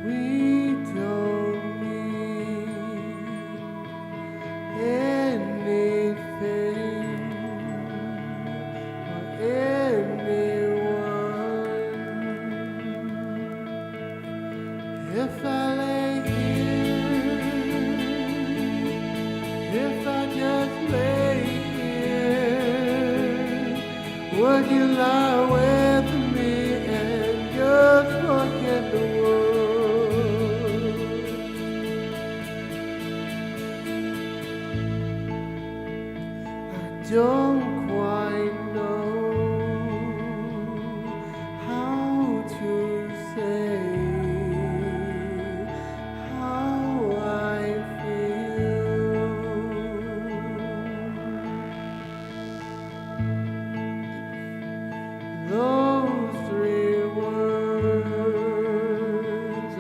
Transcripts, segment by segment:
We don't need anything or anyone. If I lay here, if I just lay here, would you lie with me and just forget the world? I don't quite know how to say how I feel. Those three words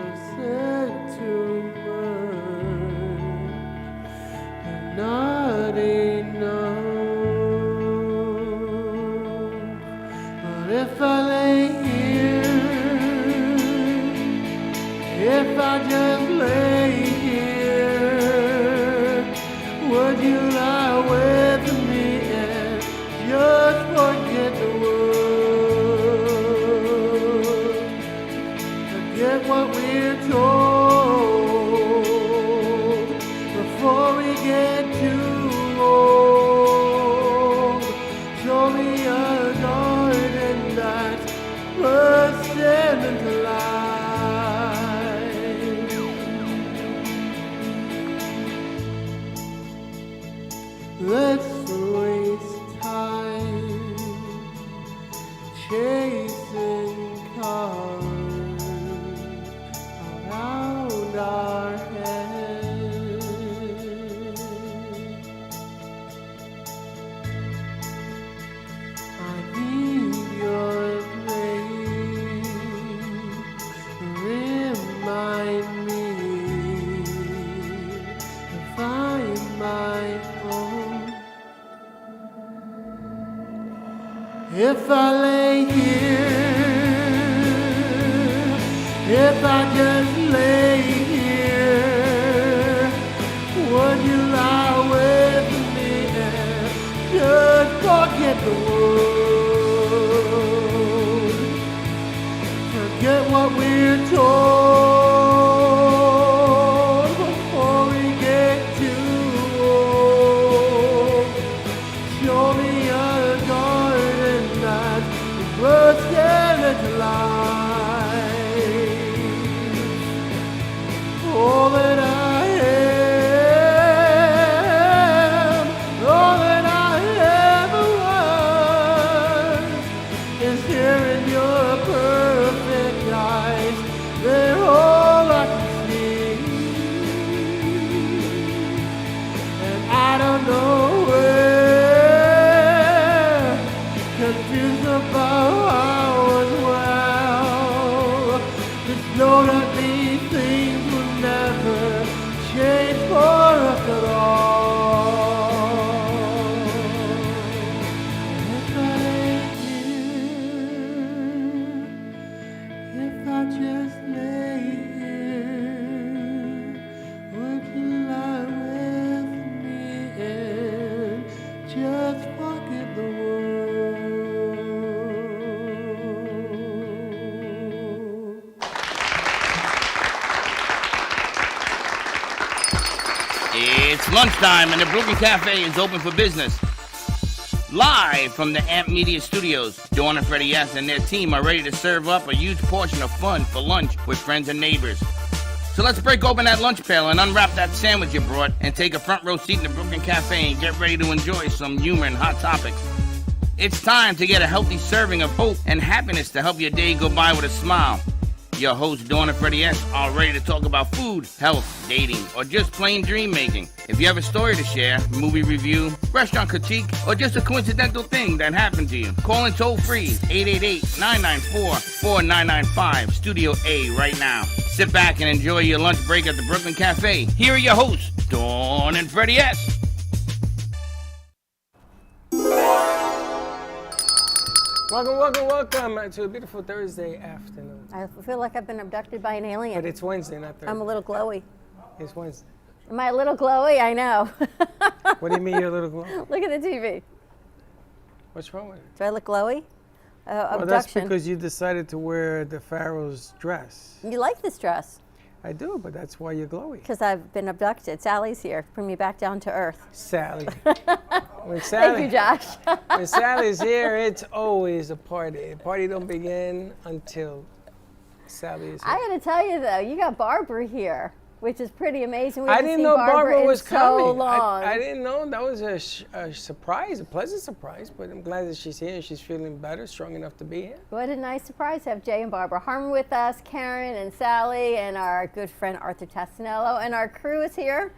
are said too much and not enough. But if I lay here, if I just lay here, would you lie with me and just forget the world? Forget what we're told before we get too old. Show me a garden that's bursting into life. Let's waste time chasing cars around our heads. I need your grace to remind me to find my home. If I lay here, if I just lay here, would you lie with me and just forget the world? Forget what we're told before we get too old. Show me a garden that's bursting into life. All that I am, all that I ever was, is here in your perfect eyes. They're all I can see, and I don't know where, confused about how as well. Just know that these things will never change for us at all. If I lay here, if I just lay here, would you lie with me and just forget the world? It's lunchtime and the Brooklyn Cafe is open for business. Live from the Amp Media Studios, Dawn and Freddie S. and their team are ready to serve up a huge portion of fun for lunch with friends and neighbors. So let's break open that lunch pail and unwrap that sandwich you brought and take a front row seat in the Brooklyn Cafe and get ready to enjoy some humor and hot topics. It's time to get a healthy serving of hope and happiness to help your day go by with a smile. Your hosts, Dawn and Freddie S., are ready to talk about food, health, dating, or just plain dream making. If you have a story to share, movie review, restaurant critique, or just a coincidental thing that happened to you, call in toll free 888-994-4995, Studio A right now. Sit back and enjoy your lunch break at the Brooklyn Cafe. Here are your hosts, Dawn and Freddie S. Welcome to a beautiful Thursday afternoon. I feel like I've been abducted by an alien. But it's Wednesday, not Thursday. I'm a little glowy. It's Wednesday. Am I a little glowy? I know. What do you mean you're a little glowy? Look at the TV. What's wrong with it? Do I look glowy? Well, that's Abduction. because you decided to wear the Pharaoh's dress. You like this dress? I do, but that's why you're glowy. Because I've been abducted. Sally's here. Bring me back down to earth. Sally. When Thank you, Josh. when Sally's here, it's always a party. The party don't begin until Sally is here. I got to tell you, though, you got Barbara here, which is pretty amazing. We I haven't didn't seen know Barbara was in coming. So long. I didn't know. That was a surprise, a pleasant surprise, but I'm glad that she's here and she's feeling better, strong enough to be here. What a nice surprise to have Jay and Barbara Harmon with us, Karen and Sally, and our good friend Arthur Tastanello, and our crew is here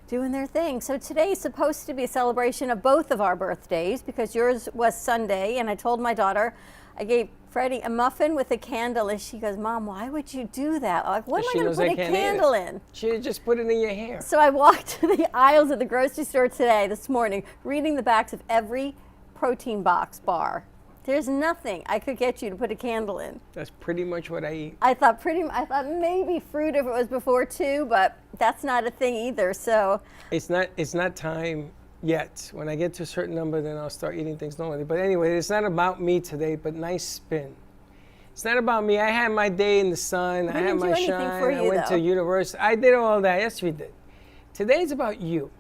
doing their thing. So today is supposed to be a celebration of both of our birthdays because yours was Sunday, and I told my daughter, I gave Freddie a muffin with a candle, and she goes, Mom, why would you do that? I'm like, what am I She going knows to I put a can't eat it. candle in? She just put it in your hair. So I walked to the aisles of the grocery store this morning, reading the backs of every protein box bar. There's nothing I could get you to put a candle in. That's pretty much what I eat. I thought maybe fruit if it was before 2, but that's not a thing either. So It's not time yet. When I get to a certain number, then I'll start eating things normally. But anyway, it's not about me today, but nice spin. It's not about me. I had my day in the sun. I had didn't do my anything shine. for I you, went though. to university. I did all that. Yes, we did. Today's about you.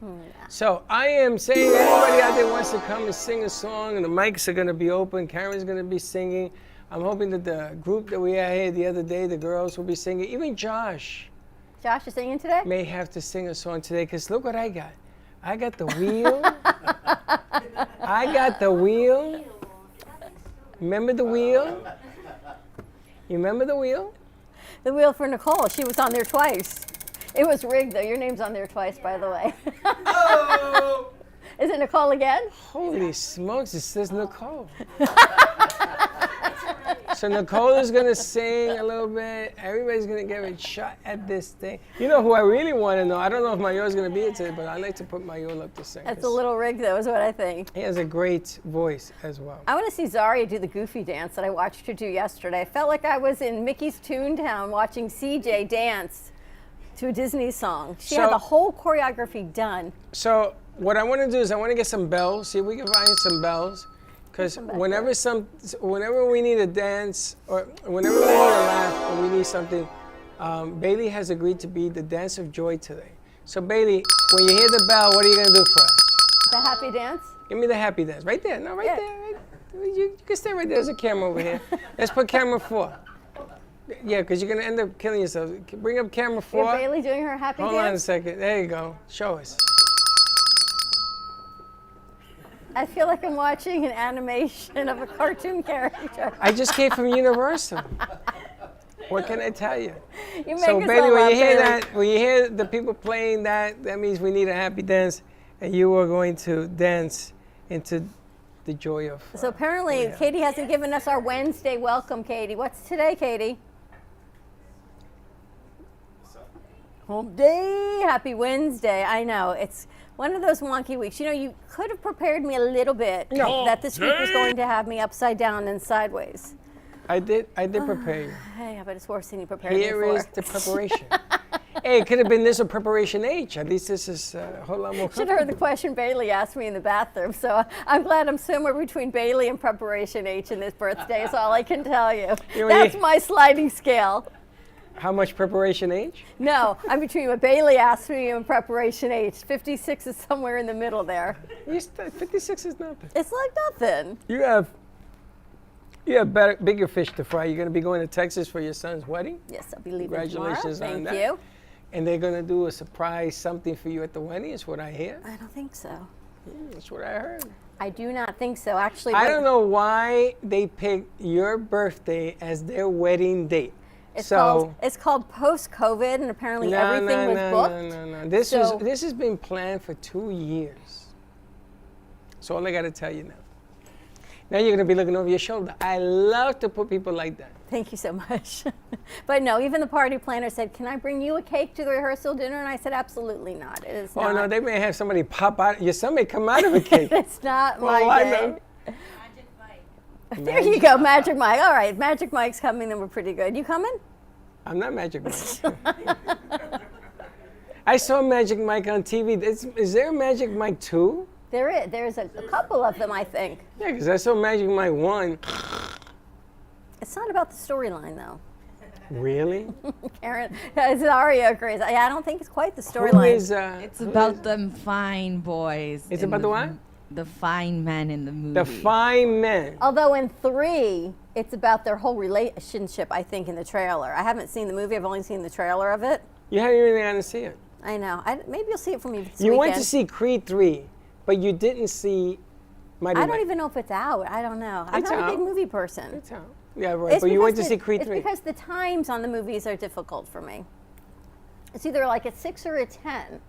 So I am saying anybody out there wants to come and sing a song, and the mics are going to be open. Karen's going to be singing. I'm hoping that the group that we had here the other day, the girls will be singing. Even Josh Josh is singing today? may have to sing a song today, because look what I got. I got the wheel. I got the wheel. Remember the wheel? You remember the wheel? The wheel for Nicole. She was on there twice. It was rigged, though. Your name's on there twice, by the way. Oh! Is it Nicole again? Holy smokes, it says Nicole. So Nicole is going to sing a little bit. Everybody's going to give a shot at this thing. You know who I really want to know? I don't know if Mayor's going to be here today, but I like to put Mayor up to sing. That's a little rigged, though, is what I think. He has a great voice as well. I want to see Zaria do the goofy dance that I watched her do yesterday. I felt like I was in Mickey's Toontown watching CJ dance to a Disney song. She had So- the whole choreography done. So what I want to do is I want to get some bells. See if we can find some bells. Because whenever we need a dance or whenever we need a laugh or we need something, Bailey has agreed to be the dance of joy today. So Bailey, when you hear the bell, what are you going to do for us? The happy dance? Give me the happy dance. Right there. No, right Yeah. there. Right. You can stay right there. There's a camera over here. Let's put camera 4. Yeah, because you're going to end up killing yourself. Bring up camera 4. Is Bailey doing her happy Hold on a dance? second. There you go. Show us. I feel like I'm watching an animation of a cartoon character. I just came from Universal. What can I tell you? You make So us Bailey, all when laugh, you hear Bailey. that, when you hear the people playing that, that means we need a happy dance, and you are going to dance into the joy of. So apparently, yeah. Katie hasn't given us our Wednesday welcome, Katie. What's today, Katie? Hump day. Happy Wednesday. I know. It's one of those wonky weeks. You know, you could have prepared me a little bit that this week was going to have me upside down and sideways. I did prepare you. Hey, but it's worse than you prepared me Here for. is the preparation. Hey, it could have been this or preparation H. At least this is a whole lot more. Should have heard the question Bailey asked me in the bathroom. So I'm glad I'm somewhere between Bailey and Preparation H in this birthday is all I can tell you. You- That's my sliding scale. How much preparation H? No, I'm between what Bailey asked me and Preparation H. 56 is somewhere in the middle there. 56 is nothing. It's like nothing. You have bigger fish to fry. You're going to be going to Texas for your son's wedding. Yes, I'll be leaving Congratulations tomorrow. on Thank that. you. And they're going to do a surprise something for you at the wedding, is what I hear. I don't think so. That's what I heard. I do not think so. Actually, I don't know why they picked your birthday as their wedding date. It's called post-COVID, and apparently everything was booked. No. So- This has been planned for 2 years. That's all I got to tell you now. Now you're going to be looking over your shoulder. I love to put people like that. Thank you so much. But no, even the party planner said, "Can I bring you a cake to the rehearsal dinner?" And I said, "Absolutely not. It is Oh, not. no, they may have somebody pop out. Your son may come out of a cake. It's not Oh, my I day." know. There you go, Magic Mike. All right, Magic Mike's coming, then we're pretty good. You coming? I'm not Magic Mike. I saw Magic Mike on TV. Is there a Magic Mike 2? There is. There's a couple of them, I think. Yeah, because I saw Magic Mike 1. It's not about the storyline, though. Really? Karen, Zaria agrees. I don't think it's quite the Who storyline. is, It's about them fine boys. It's in about the what? The fine men in the movie. The Fine Men. Although in 3, it's about their whole relationship, I think, in the trailer. I haven't seen the movie. I've only seen the trailer of it. You haven't even gone to see it. I know. Maybe you'll see it from me this You weekend. went to see Creed 3, but you didn't see Mighty I don't Mike. even know if it's out. I don't know. I'm It's not a big out. movie person. It's out. Yeah, right. But you went to see Creed 3. It's because the times on the movies are difficult for me. It's either like at 6 or at 10.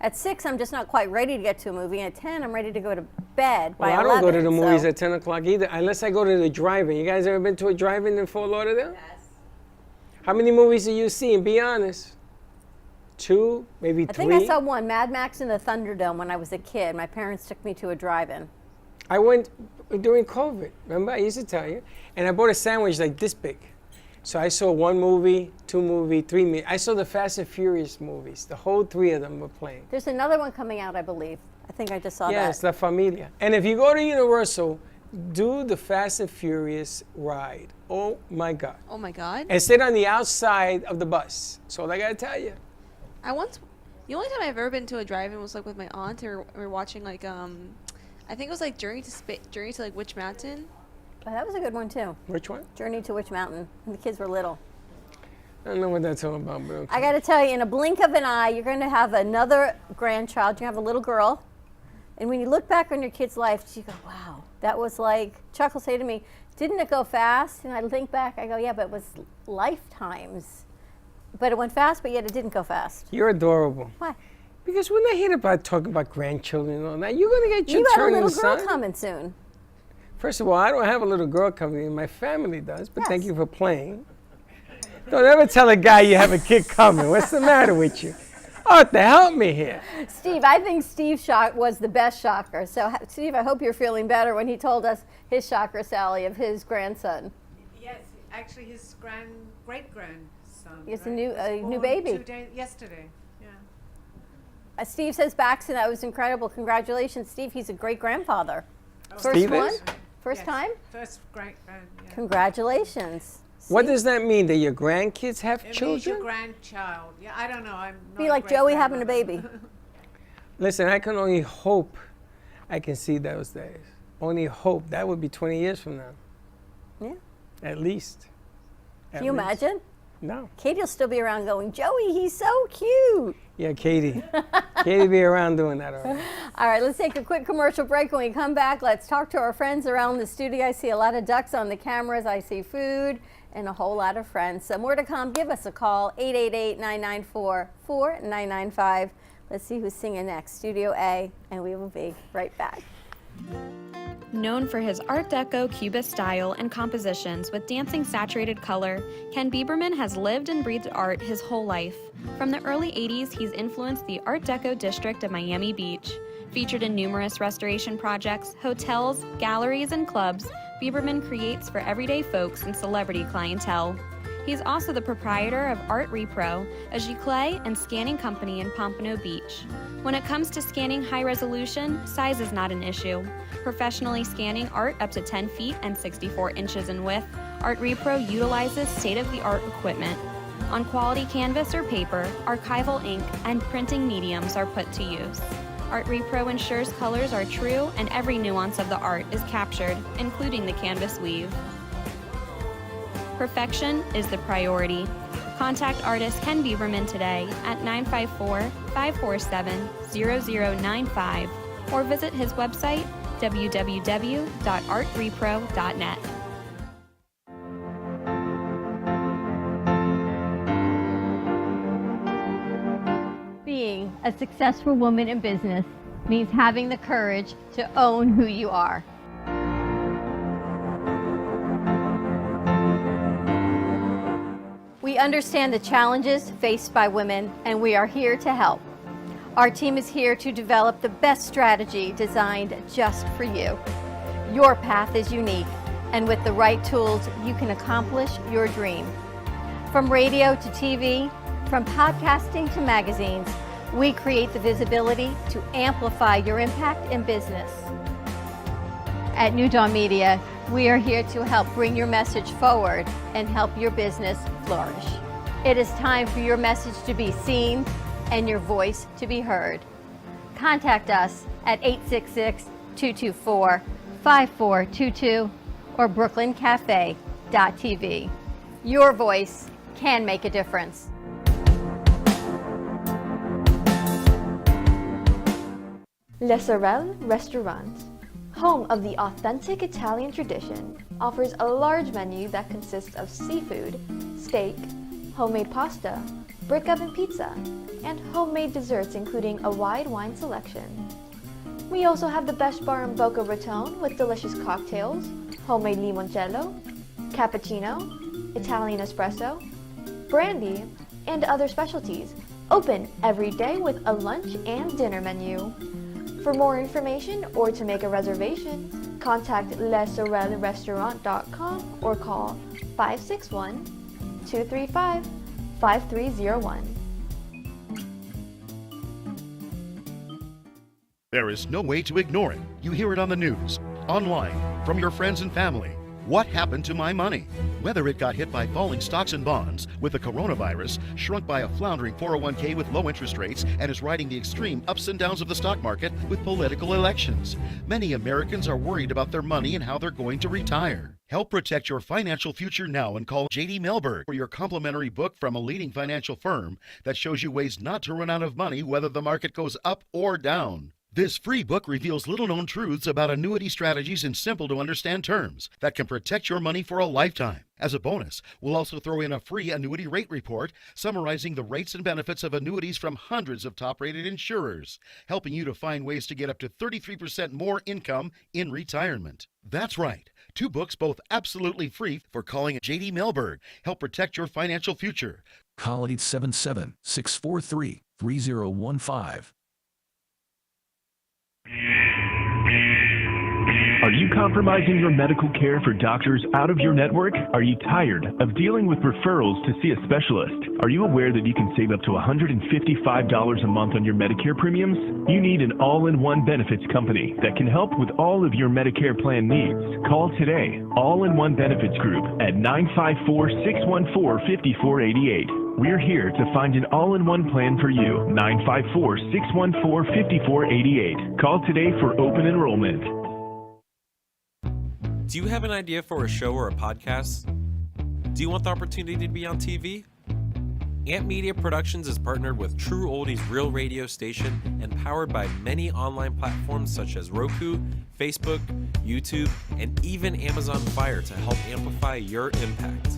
At 6, I'm just not quite ready to get to a movie. At 10, I'm ready to go to bed by Well, I 11. don't go to the movies so- at 10 o'clock either, unless I go to the drive-in. You guys ever been to a drive-in in Fort Lauderdale? Yes. How many movies do you see? And be honest. 2, maybe 3? I think I saw one, Mad Max in the Thunderdome, when I was a kid. My parents took me to a drive-in. I went during COVID. Remember, I used to tell you. And I bought a sandwich like this big. So I saw 1 movie, 2 movie, 3 movie. I saw the Fast and Furious movies. The whole 3 of them were playing. There's another one coming out, I believe. I think I just saw Yes, that. La Familia. And if you go to Universal, do the Fast and Furious ride. Oh my God. Oh my God. And sit on the outside of the bus. So I gotta tell you. The only time I've ever been to a drive-in was like with my aunt, or we were watching like I think it was like Journey to like Witch Mountain. Oh, that was a good one, too. Which one? Journey to Witch Mountain, when the kids were little. I don't know what that's all about, but okay. I got to tell you, in a blink of an eye, you're going to have another grandchild. You're going to have a little girl. And when you look back on your kid's life, you go, wow, that was like, Chuck will say to me, didn't it go fast? And I think back, I go, yeah, but it was lifetimes. But it went fast, but yet it didn't go fast. You're adorable. Why? Because when I hear about talking about grandchildren and all that, you're gonna get your You got a turn little in the girl sun. coming soon. First of all, I don't have a little girl coming in. My family does, but thank Yes. you for playing. Don't ever tell a guy you have a kid coming. What's the matter with you? Arthur, help me here. Steve, I think Steve's shock was the best shocker. So, Steve, I hope you're feeling better when he told us his shocker, Sally, of his grandson. Yes, actually his great-grandson. It's a right, new- was a new born baby. Yesterday, yeah. Steve says, Baxton, that was incredible. Congratulations, Steve. He's a great-grandfather. First Steve one? is? First Yes, time? First great-grand, yeah. Congratulations. What See? does that mean? That your grandkids have It means children? your grandchild. Yeah, I don't know. I'm not Be a like Joey having a great-grandmother. baby. Listen, I can only hope I can see those days. Only hope. That would be 20 years from now, Yeah. at least. Can you imagine? No. Katie will still be around going, Joey, he's so cute. Yeah, Katie. Katie be around doing that already. All right, let's take a quick commercial break. When we come back, let's talk to our friends around the studio. I see a lot of ducks on the cameras. I see food and a whole lot of friends. So more to come. Give us a call, 888-994-4995. Let's see who's singing next. Studio A, and we will be right back. Known for his Art Deco Cubist style and compositions with dancing saturated color, Ken Bieberman has lived and breathed art his whole life. From the early 80s, he's influenced the Art Deco district of Miami Beach. Featured in numerous restoration projects, hotels, galleries, and clubs, Bieberman creates for everyday folks and celebrity clientele. He's also the proprietor of Art Repro, a giclée and scanning company in Pompano Beach. When it comes to scanning high resolution, size is not an issue. Professionally scanning art up to 10 feet and 64 inches in width, Art Repro utilizes state-of-the-art equipment. On quality canvas or paper, archival ink and printing mediums are put to use. Art Repro ensures colors are true and every nuance of the art is captured, including the canvas weave. Perfection is the priority. Contact artist Ken Bieberman today at 954-547-0095 or visit his website www.artrepro.net. Being a successful woman in business means having the courage to own who you are. We understand the challenges faced by women, and we are here to help. Our team is here to develop the best strategy designed just for you. Your path is unique, And with the right tools, you can accomplish your dream. From radio to TV, from podcasting to magazines, we create the visibility to amplify your impact in business. At New Dawn Media, we are here to help bring your message forward and help your business flourish. It is time for your message to be seen and your voice to be heard. Contact us at 866-224-5422 or brooklyncafe.tv. Your voice can make a difference. Le Sorel Restaurant, home of the authentic Italian tradition, offers a large menu that consists of seafood, steak, homemade pasta, brick oven pizza, and homemade desserts including a wide wine selection. We also have the best bar in Boca Raton with delicious cocktails, homemade limoncello, cappuccino, Italian espresso, brandy, and other specialties, open every day with a lunch and dinner menu. For more information or to make a reservation, contact lesorelrestaurant.com or call 561-235-5301. There is no way to ignore it. You hear it on the news, online, from your friends and family. What happened to my money? Whether it got hit by falling stocks and bonds, with the coronavirus, shrunk by a floundering 401k with low interest rates, and is riding the extreme ups and downs of the stock market with political elections. Many Americans are worried about their money and how they're going to retire. Help protect your financial future now and call J.D. Mellberg for your complimentary book from a leading financial firm that shows you ways not to run out of money whether the market goes up or down. This free book reveals little-known truths about annuity strategies in simple-to-understand terms that can protect your money for a lifetime. As a bonus, we'll also throw in a free annuity rate report summarizing the rates and benefits of annuities from hundreds of top-rated insurers, helping you to find ways to get up to 33% more income in retirement. That's right. 2 books, both absolutely free, for calling J.D. Mellberg. Help protect your financial future. Call 877-643-3015. Are you compromising your medical care for doctors out of your network? Are you tired of dealing with referrals to see a specialist? Are you aware that you can save up to $155 a month on your Medicare premiums? You need an all-in-one benefits company that can help with all of your Medicare plan needs. Call today, All-in-One Benefits Group at 954-614-5488. We're here to find an all-in-one plan for you. 954-614-5488. Call today for open enrollment. Do you have an idea for a show or a podcast? Do you want the opportunity to be on TV? Amp Media Productions is partnered with True Oldies Real Radio Station and powered by many online platforms such as Roku, Facebook, YouTube, and even Amazon Fire to help amplify your impact.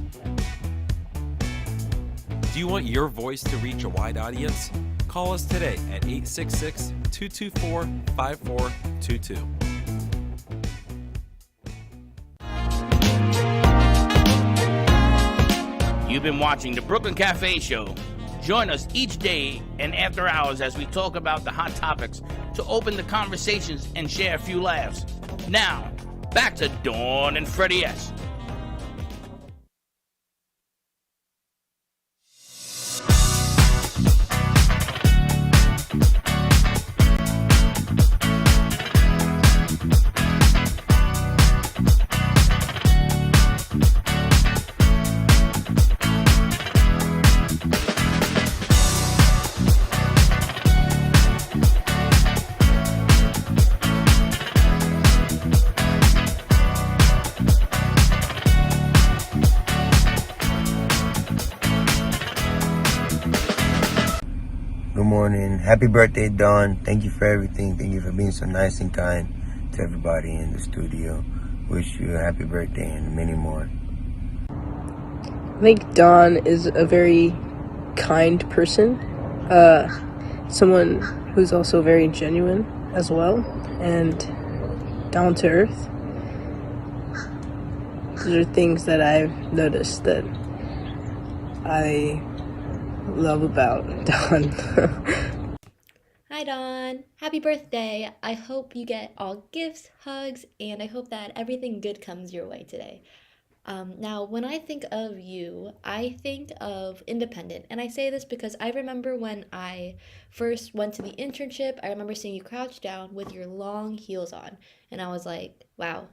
Do you want your voice to reach a wide audience? Call us today at 866-224-5422. You've been watching the Brooklyn Cafe Show. Join us each day and after hours as we talk about the hot topics to open the conversations and share a few laughs. Now, back to Dawn and Freddie S. Good morning. Happy birthday, Dawn. Thank you for everything. Thank you for being so nice and kind to everybody in the studio. Wish you a happy birthday and many more. I think Dawn is a very kind person. Someone who's also very genuine as well and down to earth. Those are things that I've noticed that I love about Dawn. Hi, Dawn. Happy birthday. I hope you get all gifts, hugs, and I hope that everything good comes your way today. Now, when I think of you, I think of independent. And I say this because I remember when I first went to the internship, I remember seeing you crouch down with your long heels on. And I was like, wow.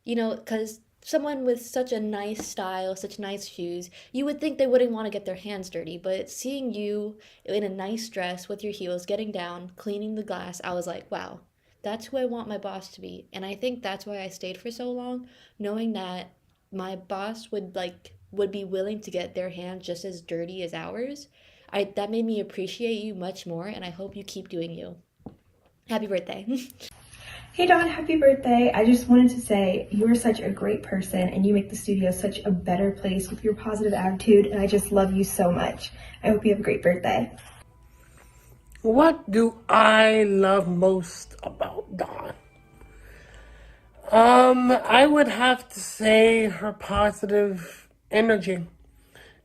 You know, because someone with such a nice style, such nice shoes, you would think they wouldn't want to get their hands dirty. But seeing you in a nice dress with your heels, getting down, cleaning the glass, I was like, wow, that's who I want my boss to be. And I think that's why I stayed for so long, knowing that my boss would be willing to get their hands just as dirty as ours. That made me appreciate you much more, and I hope you keep doing you. Happy birthday. Hey Dawn, happy birthday. I just wanted to say you are such a great person and you make the studio such a better place with your positive attitude, and I just love you so much. I hope you have a great birthday. What do I love most about Dawn? I would have to say her positive energy.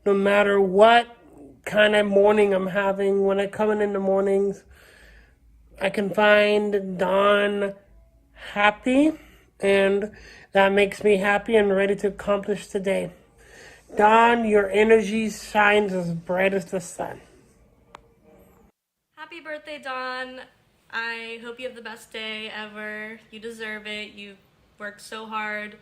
No matter what kind of morning I'm having, when I come in the mornings, I can find Dawn happy, and that makes me happy and ready to accomplish today. Dawn, your energy shines as bright as the sun. Happy birthday, Dawn. I hope you have the best day ever. You deserve it. You've worked so hard,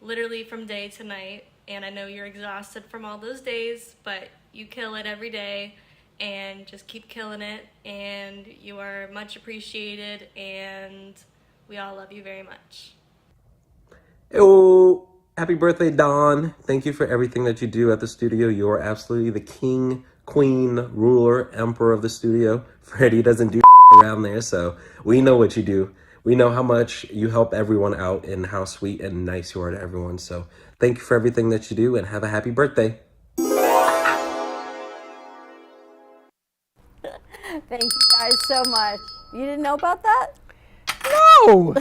literally from day to night, and I know you're exhausted from all those days, but you kill it every day, and just keep killing it, and you are much appreciated, and we all love you very much. Oh, happy birthday, Dawn. Thank you for everything that you do at the studio. You are absolutely the king, queen, ruler, emperor of the studio. Freddie doesn't do around there, so we know what you do. We know how much you help everyone out and how sweet and nice you are to everyone. So thank you for everything that you do, and have a happy birthday. Thank you guys so much. You didn't know about that? No!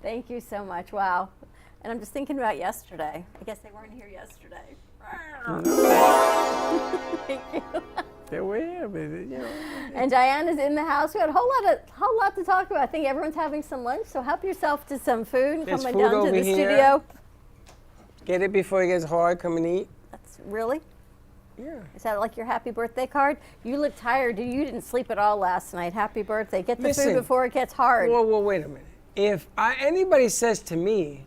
Thank you so much. Wow. And I'm just thinking about yesterday. I guess they weren't here yesterday. Thank you. They were here, but you know. And Diana's in the house. We had a whole lot to talk about. I think everyone's having some lunch, so help yourself to some food and There's coming food down to over the here. studio. Get it before it gets hard. Come and eat. That's really? Yeah. Is that like your happy birthday card? You look tired. You didn't sleep at all last night. Happy birthday. Get the Listen, food before it gets hard. Whoa, wait a minute. If anybody says to me,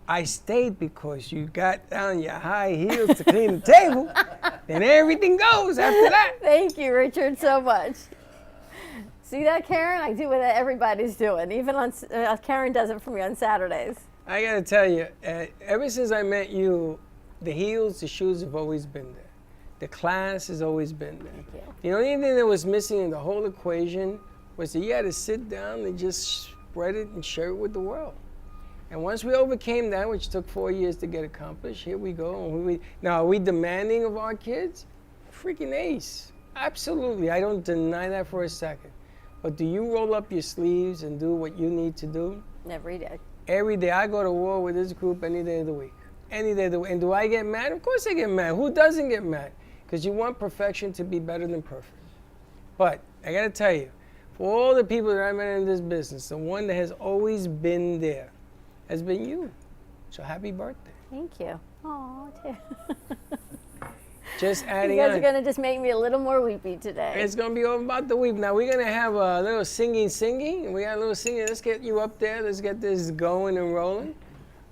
I stayed because you got down your high heels to clean the table, then everything goes after that. Thank you, Richard, so much. See that, Karen? I do what everybody's doing. Even on Karen does it for me on Saturdays. I gotta tell you, ever since I met you, the heels, the shoes have always been there. The class has always been there. Thank you. The only thing that was missing in the whole equation was that you had to sit down and just spread it and share it with the world. And once we overcame that, which took 4 years to get accomplished, here we go. And now, are we demanding of our kids? Freaking ace. Absolutely. I don't deny that for a second. But do you roll up your sleeves and do what you need to do? Every day. Every day. I go to war with this group any day of the week. Any day of the week. And do I get mad? Of course I get mad. Who doesn't get mad? Because you want perfection to be better than perfect. But I got to tell you, for all the people that I met in this business, the one that has always been there has been you. So happy birthday. Thank you. Aw, Just adding you guys on. are going to just make me a little more weepy today. It's going to be all about the weep. Now, we're going to have a little singing. We got a little singing. Let's get you up there. Let's get this going and rolling.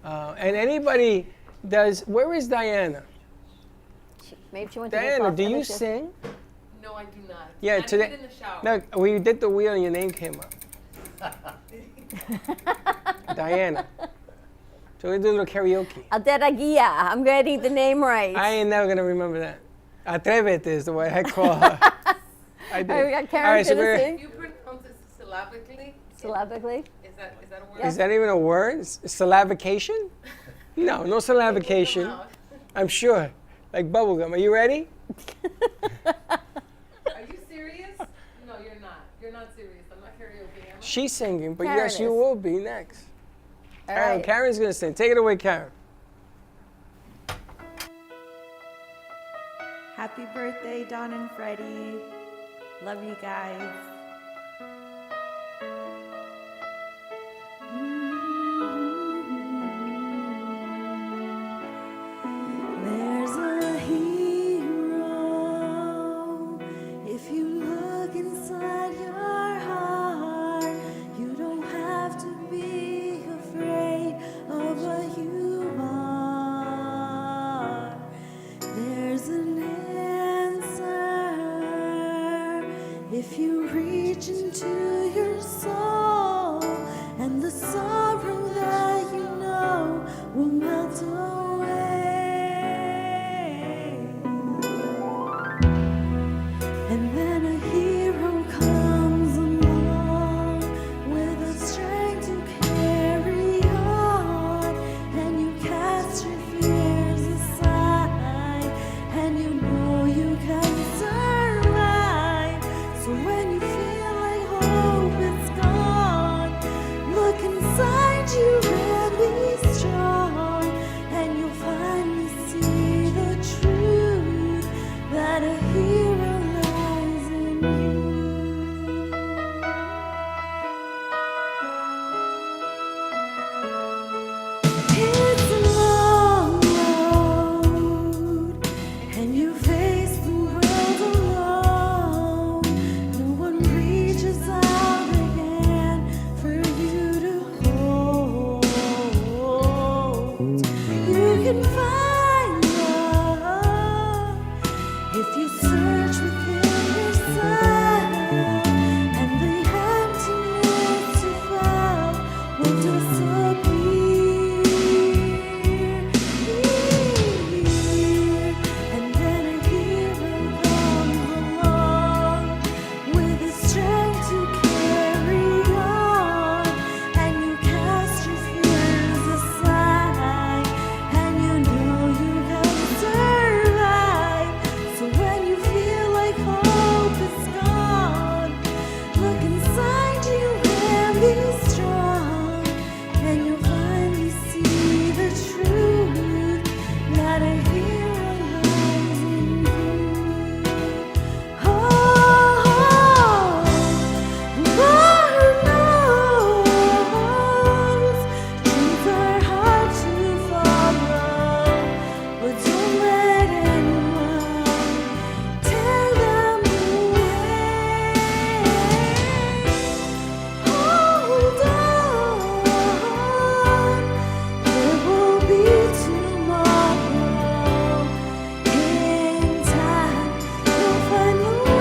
And anybody does, where is Diana? Maybe she went to the Diana, club. do you sing? No, I do not. Yeah, I today. did it in the shower. No, we did the wheel and your name came up. Diana. So we do a little karaoke. Alderagia. I'm getting the name right. I ain't never gonna remember that. Atrévete is the way I call her. I did. All right, we got Karen All right, so gonna we're- sing. You pronounce it syllabically? Syllabically? Is that a word? Is that even a word? Syllabication? No, no syllabication. I'm sure. Like bubblegum. Are you ready? Are you serious? No, you're not. You're not serious. I'm not karaoke. Am I? She's singing, but Karen yes, you is. will be next. All Karen, right. Karen's gonna sing. Take it away, Karen. Happy birthday, Dawn and Freddie. Love you guys. If you reach into your soul, and the sorrow that you know will melt away. And then a hero comes along with a strength to carry on, and you cast your fears aside, and you know you can survive. So when you feel like hope is gone, look inside you and be strong, and you'll finally see the truth that a hero lies in you. It's a long road, and you face the world alone. No one reaches out a hand for you to hold. You can find love if you search within yourself, and the emptiness you felt will disappear. And then a hero comes along with the strength to carry on, and you cast your fears aside, and you know you can survive. So when you feel like hope is gone, look inside you and be strong, and you'll finally see the truth that a hero lies in you. Oh, Lord knows dreams are hard to follow, but don't let anyone tear them away. Hold on, there will be tomorrow. In time, you'll find the way.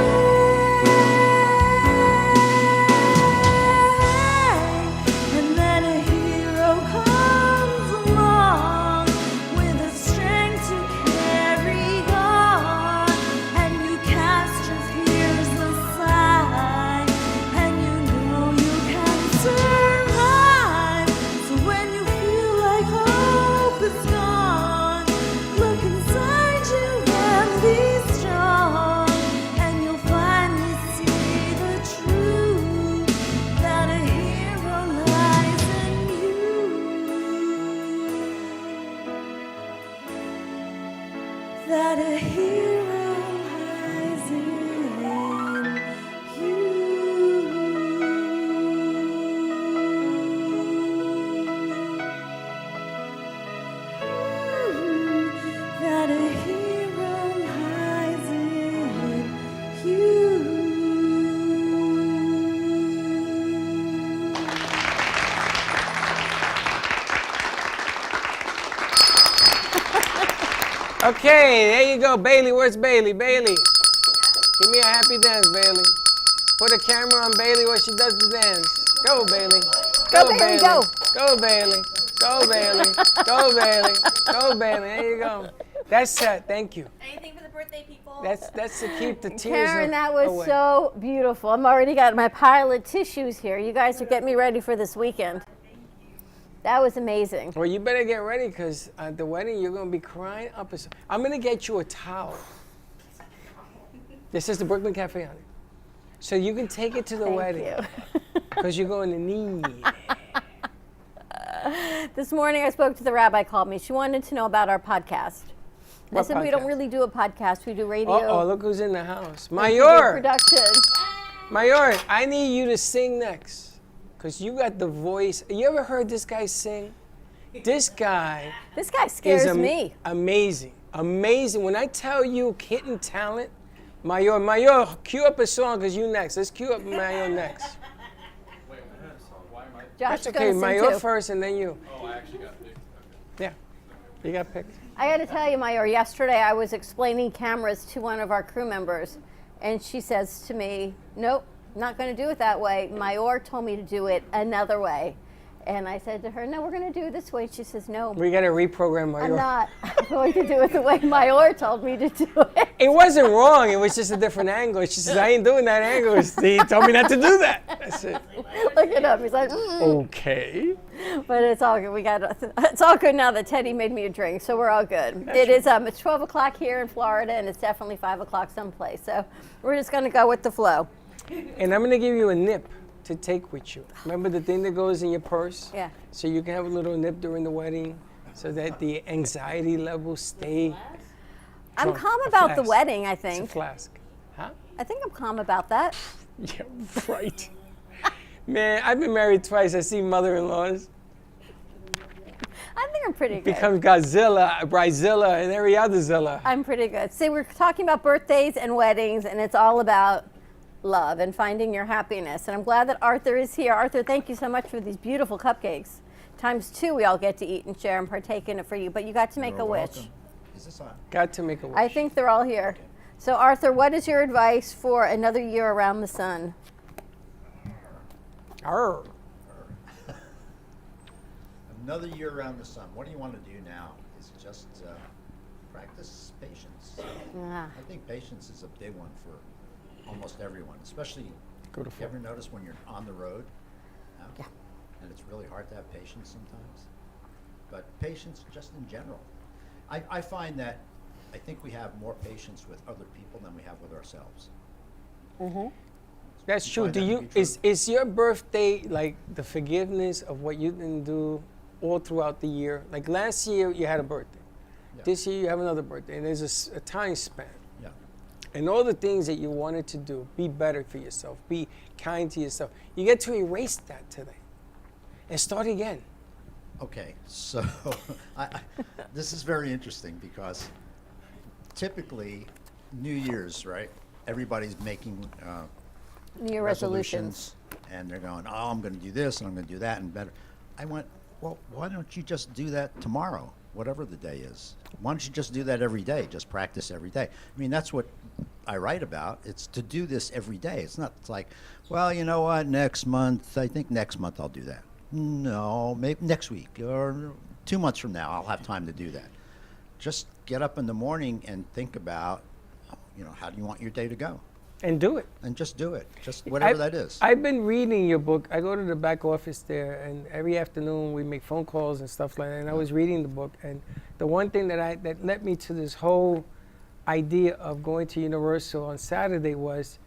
And then a hero comes along with the strength to carry on, and you cast your fears aside, and you know you can survive. So when you feel like hope is gone, look inside you and be strong, and you'll finally see the truth that a hero lies in you. That a hero lies in you. That a hero lies in you. Okay, there you go, Bailey. Where's Bailey? Bailey, give me a happy dance, Bailey. Put a camera on Bailey while she does the dance. Go, Bailey. Go, Bailey, go. Go, Bailey. Go, Bailey. Go, Bailey. Go, Bailey. There you go. That's set. Thank you. Anything for the birthday people? That's to keep the tears Karen, that was away. so beautiful. I'm already got my pile of tissues here. You guys are getting me ready for this weekend. That was amazing. Well, you better get ready, because at the wedding you're gonna be crying up. I'm gonna get you a towel. This is the Brooklyn Cafe on it, so you can take it to the wedding, because you're going to need. This morning I spoke to the rabbi, called me. She wanted to know about our podcast. I What said we don't podcast? really do a podcast. We do radio. Uh-oh, look who's in the house. We do Mayor! production. Mayor, I need you to sing next, because you got the voice. You ever heard this guy sing? This guy scares me. Amazing. Amazing. When I tell you hidden talent, Mayor, cue up a song, because you next. Let's cue up Mayor next. Josh That's okay. sing Mayor too. first, and then you. Oh, I actually got picked. Yeah, you got picked. I got to tell you, Mayor, yesterday I was explaining cameras to one of our crew members, And she says to me, nope, not going to do it that way. My OR told me to do it another way. And I said to her, no, we're going to do it this way. She says, no. We got to reprogram my I'm OR. not going to do it the way my OR told me to do it. It wasn't wrong. It was just a different angle. She says, I ain't doing that angle. He told me not to do that. I said, Look it up. He's like, okay. But it's all good. It's all good now that Teddy made me a drink, so we're all good. It's 12 o'clock here in Florida, and it's definitely 5 o'clock someplace. So we're just going to go with the flow. And I'm going to give you a nip to take with you. Remember the thing that goes in your purse? Yeah. So you can have a little nip during the wedding so that the anxiety levels stay. I'm drunk. calm A about the flask. wedding, I think. It's a flask. Huh? I think I'm calm about that. Yeah, right. Man, I've been married twice. I see mother-in-laws. I think I'm pretty good. Becomes Godzilla, Bridezilla, and every other Zilla. I'm pretty good. See, we're talking about birthdays and weddings, and it's all about love and finding your happiness. And I'm glad that Arthur is here. Arthur, thank you so much for these beautiful cupcakes. ×2 we all get to eat and share and partake in it for you, but you got to make a wish. Is this on? Got to make a wish. I think they're all here. So Arthur, what is your advice for another year around the sun? Arr. Another year around the sun. What do you want to do now? Is just practice patience. Ah. I think patience is a big one for almost everyone, especially Go to you ever notice when you're on the road? Yeah. And it's really hard to have patience sometimes. But patience just in general. I find that I think we have more patience with other people than we have with ourselves. Mm-hmm. That's You true. find Do that to you be true? is your birthday like the forgiveness of what you didn't do all throughout the year? Like last year you had a birthday. Yeah. This year you have another birthday, and there's a time span. Yeah. And all the things that you wanted to do, be better for yourself, be kind to yourself. You get to erase that today and start again. Okay, so this is very interesting because typically New Year's, right? Everybody's making New Year resolutions. And they're going, oh, I'm going to do this and I'm going to do that and better. I went, well, why don't you just do that tomorrow, whatever the day is? Why don't you just do that every day? Just practice every day. I mean, that's what I write about. It's to do this every day. It's not like, well, you know what, next month, I think next month I'll do that. No, maybe next week or 2 months from now I'll have time to do that. Just get up in the morning and think about, you know, how do you want your day to go? And do it. And just do it. Just whatever that is. I've been reading your book. I go to the back office there, and every afternoon we make phone calls and stuff like that. And I was reading the book, and the one thing that led me to this whole idea of going to Universal on Saturday was,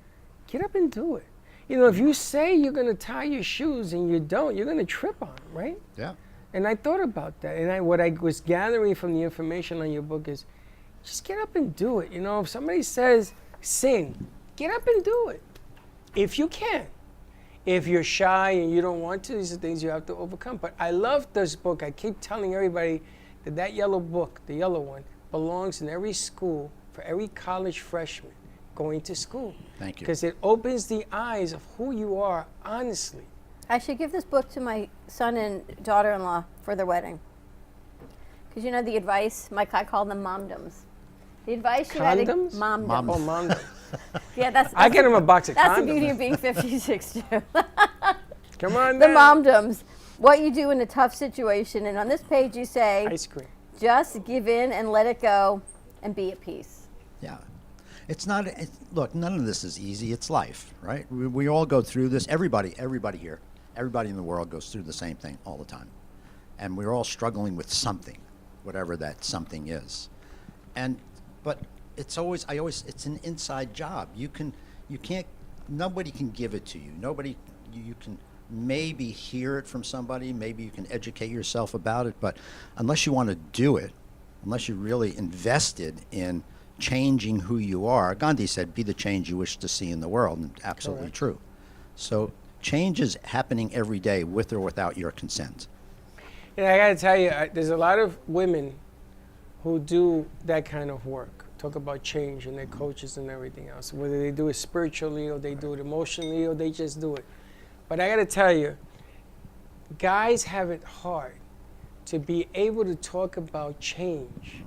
get up and do it. You know, if you say you're going to tie your shoes and you don't, you're going to trip on them, right? Yeah. And I thought about that. And what I was gathering from the information on your book is, just get up and do it. You know, if somebody says, sing, get up and do it. If you can. If you're shy and you don't want to, these are things you have to overcome. But I love this book. I keep telling everybody that yellow book, the yellow one, belongs in every school for every college freshman going to school. Thank you. Because it opens the eyes of who you are, honestly. I should give this book to my son and daughter-in-law for their wedding. Because you know the advice, I call them momdoms. The advice you had to Condoms? momdoms. Oh, momdoms. Yeah, that's I get them a box of that's condoms. the beauty of being 56 too. Come on The down. momdoms. What you do in a tough situation, and on this page you say, Ice cream. just give in and let it go, and be at peace. Yeah. It's not, look, none of this is easy. It's life, right? We all go through this. Everybody here, everybody in the world goes through the same thing all the time. And we're all struggling with something, whatever that something is. But it's always, it's an inside job. Nobody can give it to you. You can maybe hear it from somebody, maybe you can educate yourself about it, but unless you want to do it, unless you're really invested in changing who you are, Gandhi said, be the change you wish to see in the world, and absolutely Correct. true. So change is happening every day with or without your consent. And I got to tell you, there's a lot of women who do that kind of work, talk about change and their coaches and everything else, whether they do it spiritually or they do it emotionally or they just do it. But I got to tell you, guys have it hard to be able to talk about change.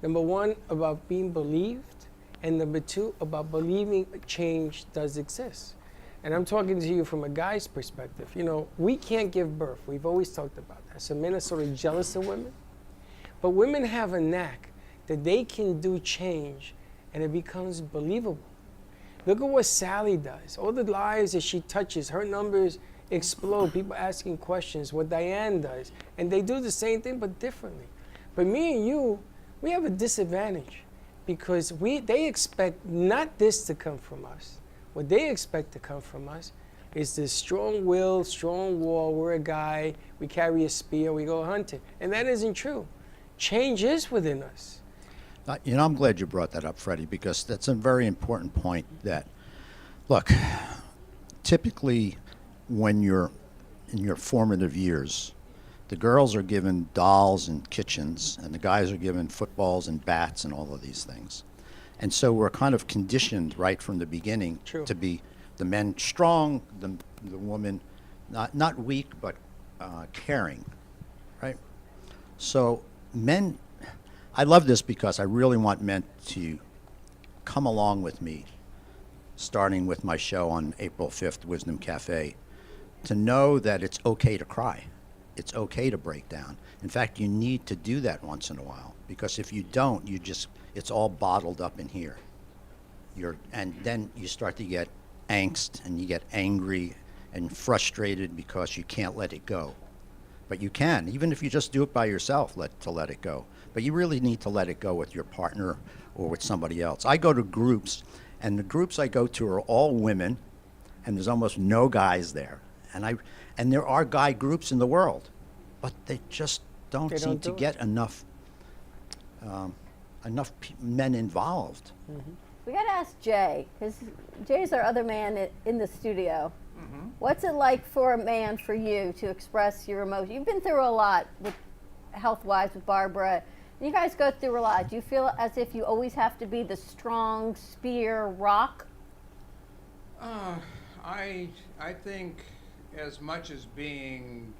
Number one, about being believed, And number two, about believing change does exist. And I'm talking to you from a guy's perspective. You know, we can't give birth. We've always talked about that. So men are sort of jealous of women. But women have a knack that they can do change and it becomes believable. Look at what Sally does. All the lives that she touches, her numbers explode. People asking questions, what Diane does. And they do the same thing but differently. But me and you, we have a disadvantage because they expect not this to come from us. What they expect to come from us is this strong will, strong wall. We're a guy, we carry a spear, we go hunting. And that isn't true. Change is within us. You know, I'm glad you brought that up, Freddie, because that's a very important point that, look, typically when you're in your formative years, the girls are given dolls and kitchens, and the guys are given footballs and bats and all of these things. And so we're kind of conditioned right from the beginning to be the men strong, the woman not weak, but caring, right? So men, I love this because I really want men to come along with me, starting with my show on April 5th, Wisdom Cafe, to know that it's okay to cry. It's okay to break down. In fact, you need to do that once in a while, because if you don't, it's all bottled up in here. And then you start to get angst and you get angry and frustrated because you can't let it go. But you can, even if you just do it by yourself, let it go. But you really need to let it go with your partner or with somebody else. I go to groups, and the groups I go to are all women, and there's almost no guys there. And there are guy groups in the world, but they just don't seem to get enough men involved. Mm-hmm. We got to ask Jay, because Jay's our other man in the studio. Mm-hmm. What's it like for a man, for you, to express your emotion? You've been through a lot with health-wise with Barbara. You guys go through a lot. Do you feel as if you always have to be the strong spear rock? I think as much as being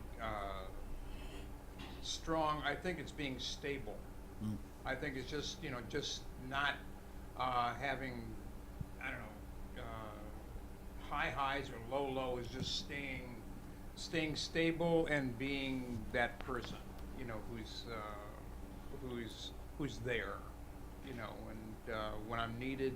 strong, I think it's being stable. I think it's just not having, I don't know, high highs or low lows, just staying stable and being that person, who's there, and when I'm needed,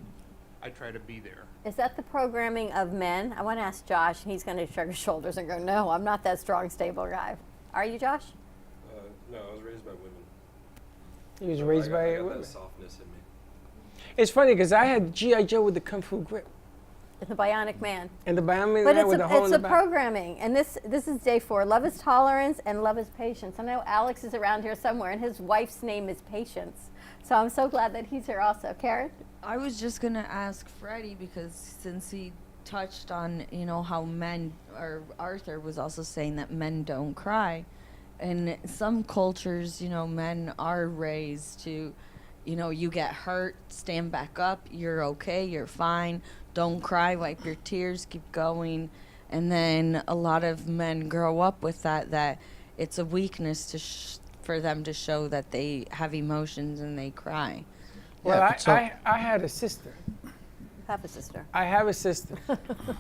I try to be there. Is that the programming of men? I want to ask Josh, and he's going to shrug his shoulders and go, no, I'm not that strong, stable guy. Are you, Josh? No, I was raised by women. He was raised by I got women. that softness in me. It's funny because I had G.I. Joe with the Kung Fu grip. The Bionic Man. And the Bionic But Man with the hole in the back. It's a programming, and this is day 4. Love is tolerance and love is patience. I know Alex is around here somewhere, and his wife's name is Patience. So I'm so glad that he's here also. Karen? I was just going to ask Freddie, because since he touched on, how men, or Arthur was also saying that men don't cry. In some cultures, men are raised to, you get hurt, stand back up, you're okay, you're fine, don't cry, wipe your tears, keep going. And then a lot of men grow up with that it's a weakness for them to show that they have emotions and they cry. Well, I had a sister. Have a sister. I have a sister.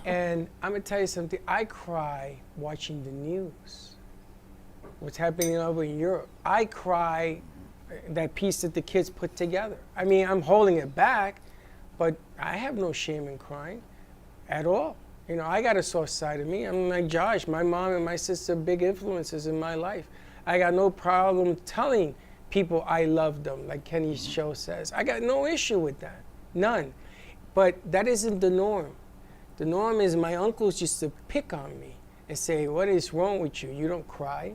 And I'm going to tell you something. I cry watching the news. What's happening over in Europe. I cry that piece that the kids put together. I mean, I'm holding it back, but I have no shame in crying at all. I got a soft side of me. I'm like Josh. My mom and my sister are big influences in my life. I got no problem telling people I love them, like Kenny's show says. I got no issue with that. None. But that isn't the norm. The norm is my uncles used to pick on me and say, what is wrong with you? You don't cry.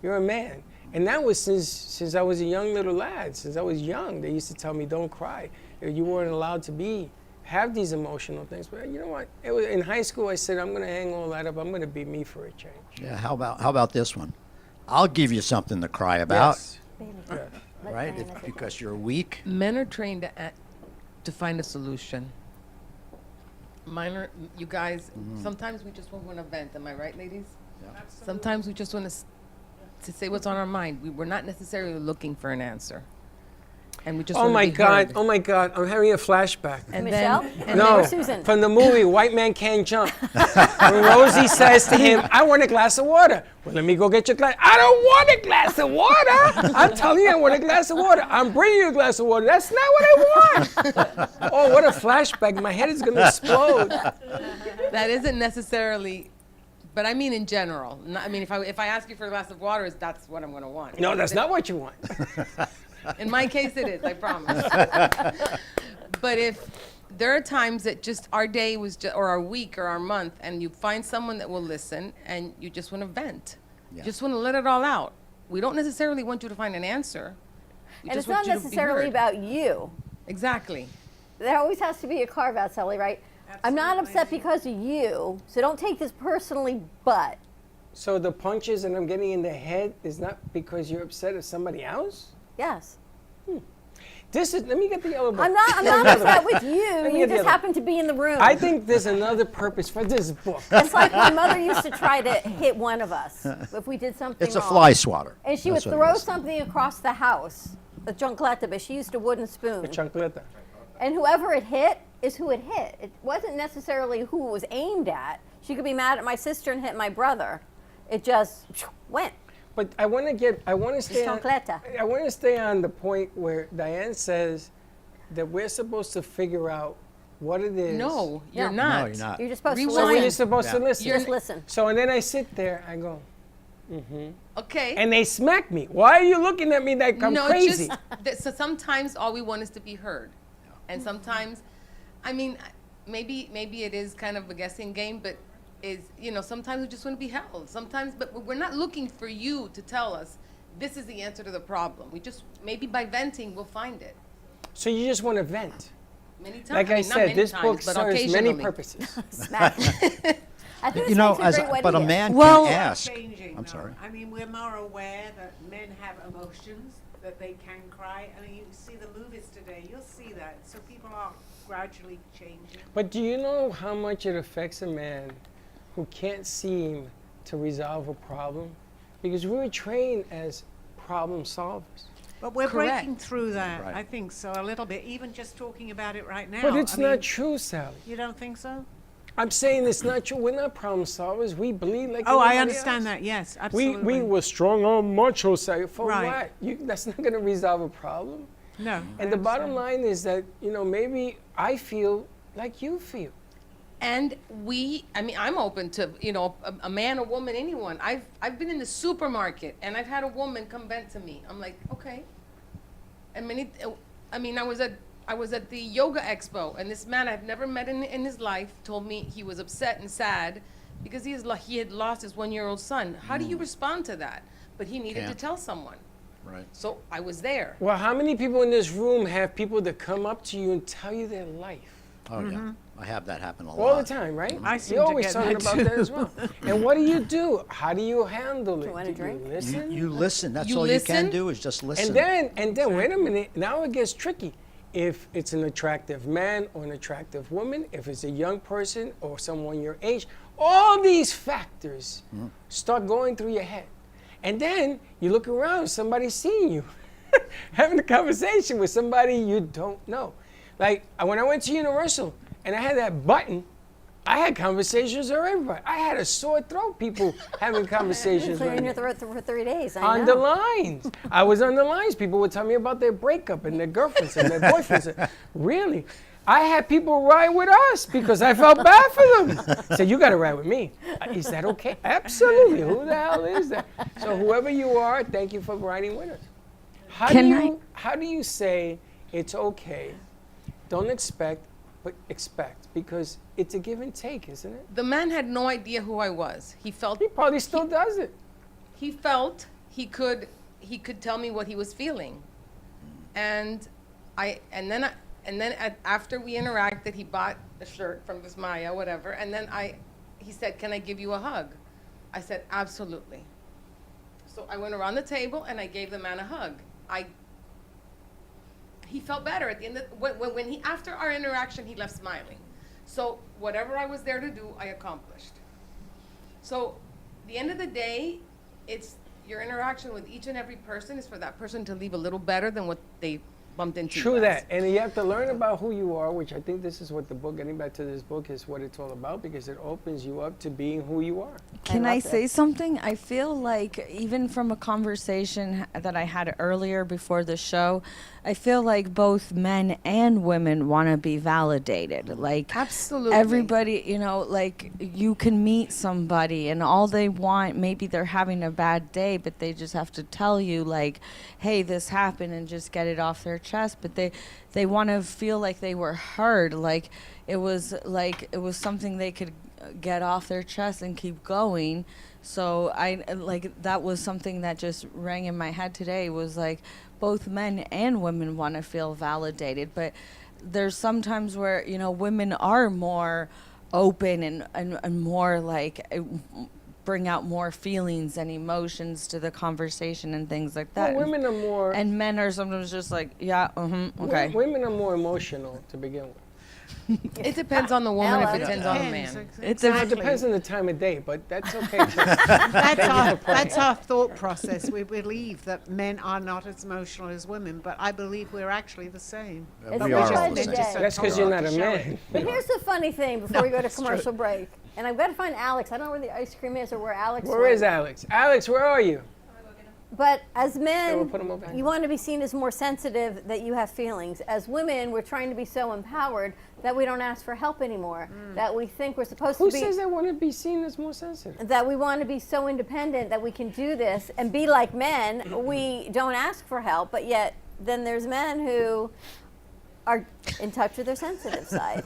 You're a man. And that was since I was a young little lad. Since I was young, they used to tell me, don't cry. You weren't allowed to have these emotional things. But you know what? In high school, I said, I'm going to hang all that up. I'm going to be me for a change. Yeah, how about this one? I'll give you something to cry about. Yes. Right? Because you're weak. Men are trained to find a solution. You guys, sometimes we just want to vent. Am I right, ladies? Yeah. Sometimes we just want to say what's on our mind. We're not necessarily looking for an answer. and we just Oh wanna my be God! heard. Oh my God! I'm having a flashback. And Michelle? and No, or Susan? from the movie White Man Can't Jump. When Rosie says to him, "I want a glass of water." Well, let me go get your glass. I don't want a glass of water. I'm telling you, I want a glass of water. I'm bringing you a glass of water. That's not what I want. Oh, what a flashback! My head is gonna explode. That isn't necessarily, but I mean in general. I mean, if I ask you for a glass of water, that's what I'm going to want. No, that's not what you want. In my case, it is. I promise. But if there are times that just our day was just, or our week or our month, and you find someone that will listen, and you just want to vent, you just want to let it all out. We don't necessarily want you to find an answer. We And just it's not want you to be necessarily heard. about you. Exactly. There always has to be a carve out, Sally, right? I'm not upset because of you, so don't take this personally, but. So the punches that I'm getting in the head is not because you're upset at somebody else? Yes. This is, let me get the yellow book. I'm not upset with you. Let me You get the just other- happen to be in the room. I think there's another purpose for this book. It's like my mother used to try to hit one of us if we did something It's a wrong. fly swatter. And she That's would what it throw is. something across the house, a chancleta, but she used a wooden spoon. A chancleta. And whoever it hit is who it hit. It wasn't necessarily who it was aimed at. She could be mad at my sister and hit my brother. It just went. But I want to stay on, chancleta. I want to stay on the point where Diane says that we're supposed to figure out what it is. No, you're No. not. No, you're not. You're just supposed to So listen. we're supposed to listen. Just listen. So and then I sit there, I go, mm-hmm. Okay. And they smack me. Why are you looking at me like I'm crazy? Just so sometimes all we want is to be heard, and sometimes, I mean, maybe it is kind of a guessing game, but sometimes we just want to be held. Sometimes, but we're not looking for you to tell us this is the answer to the problem. We just maybe by venting we'll find it. So you just want to vent. Many times. Like I not said, many this times, book but serves many occasionally. purposes. I think You know, but a man Well, can ask. changing, I'm though. sorry. I mean, we're more aware that men have emotions, that they can cry. I mean, you see the movies today, you'll see that. So people are gradually changing. But do you know how much it affects a man who can't seem to resolve a problem? Because we were trained as problem solvers. But we're Correct. breaking through that, Right. I think so, a little bit, even just talking about it right now. But it's I not mean, true, Sally. You don't think so? I'm saying it's not true. We're not problem solvers. We bleed like Oh, I anybody understand else. that, yes, absolutely. We were strong on macho side. For Right. what? That's not going to resolve a problem. No. And the bottom line is that, maybe I feel like you feel. And I'm open to, a man, a woman, anyone. I've been in the supermarket and I've had a woman come vent to me. I'm like, okay. And I was at the yoga expo, and this man I've never met in his life told me he was upset and sad because he had lost his 1-year-old son. How do you respond to that? But he needed to Can't. tell someone. Right. So I was there. Well, how many people in this room have people that come up to you and tell you their life? Oh, yeah. I have that happen a lot. All the time, right? I seem You're to always get talking that about too. that as well. And what do? How do you handle it? you want a drink? You listen? You listen. That's You all you can listen? do is just listen. And then wait a minute. Now it gets tricky. If it's an attractive man or an attractive woman, if it's a young person or someone your age, all these factors start going through your head. And then you look around, somebody's seeing you, having a conversation with somebody you don't know. Like when I went to Universal and I had that button, I had conversations with everybody. I had a sore throat, people having conversations with Clearing me. your throat for 3 days. I On know. the lines. I was on the lines. People would tell me about their breakup and their girlfriends and their boyfriends. Really? I had people ride with us because I felt bad for them. Said, you got to ride with me. Is that okay? Absolutely. Who the hell is that? So whoever you are, thank you for riding with us. How do you say it's okay? Don't expect, but expect, because it's a give and take, isn't it? The man had no idea who I was. He felt He probably still does it. he felt he could tell me what he was feeling, and then after we interacted, he bought a shirt from Vismaya, whatever, and then he said, "Can I give you a hug?" I said, "Absolutely." So I went around the table and I gave the man a hug. He felt better at the end of when he after our interaction, he left smiling. So whatever I was there to do, I accomplished. So the end of the day, it's your interaction with each and every person is for that person to leave a little better than what they bumped into True you that, guys. and you have to learn about who you are, which I think this is what the book, getting back to this book, is what it's all about, because it opens you up to being who you are. Can I say something? I feel like even from a conversation that I had earlier before the show, I feel like both men and women want to be validated. Like absolutely everybody, you know, like you can meet somebody and all they want, maybe they're having a bad day, but they just have to tell you like, hey, this happened, and just get it off their chest. But they want to feel like they were heard, like it was something they could get off their chest and keep going. So I like that was something that just rang in my head today, was like both men and women want to feel validated, but there's sometimes where, you know, women are more open and more like bring out more feelings and emotions to the conversation and things like that. Well, women are more, and men are sometimes just like, yeah, okay. Women are more emotional to begin with. It depends on the woman. If it depends on the man. It depends on the time of day, but that's okay. That's our thought process. We believe that men are not as emotional as women, but I believe we're actually the same. We But are we're all the just same. so That's 'cause you're not a tolerant to show man. it. But here's the funny thing before we go to that's true. commercial break. And I've got to find Alex. I don't know where the ice cream is or where Alex Where went. is Alex? Alex, where are you? But as we'll men, put 'em over here. you want to be seen as more sensitive, that you have feelings. As women, we're trying to be so empowered that we don't ask for help anymore. That we think we're supposed Who to be. says they want to be seen as more sensitive? That we want to be so independent that we can do this and be like men. We don't ask for help, but yet then there's men who are in touch with their sensitive side.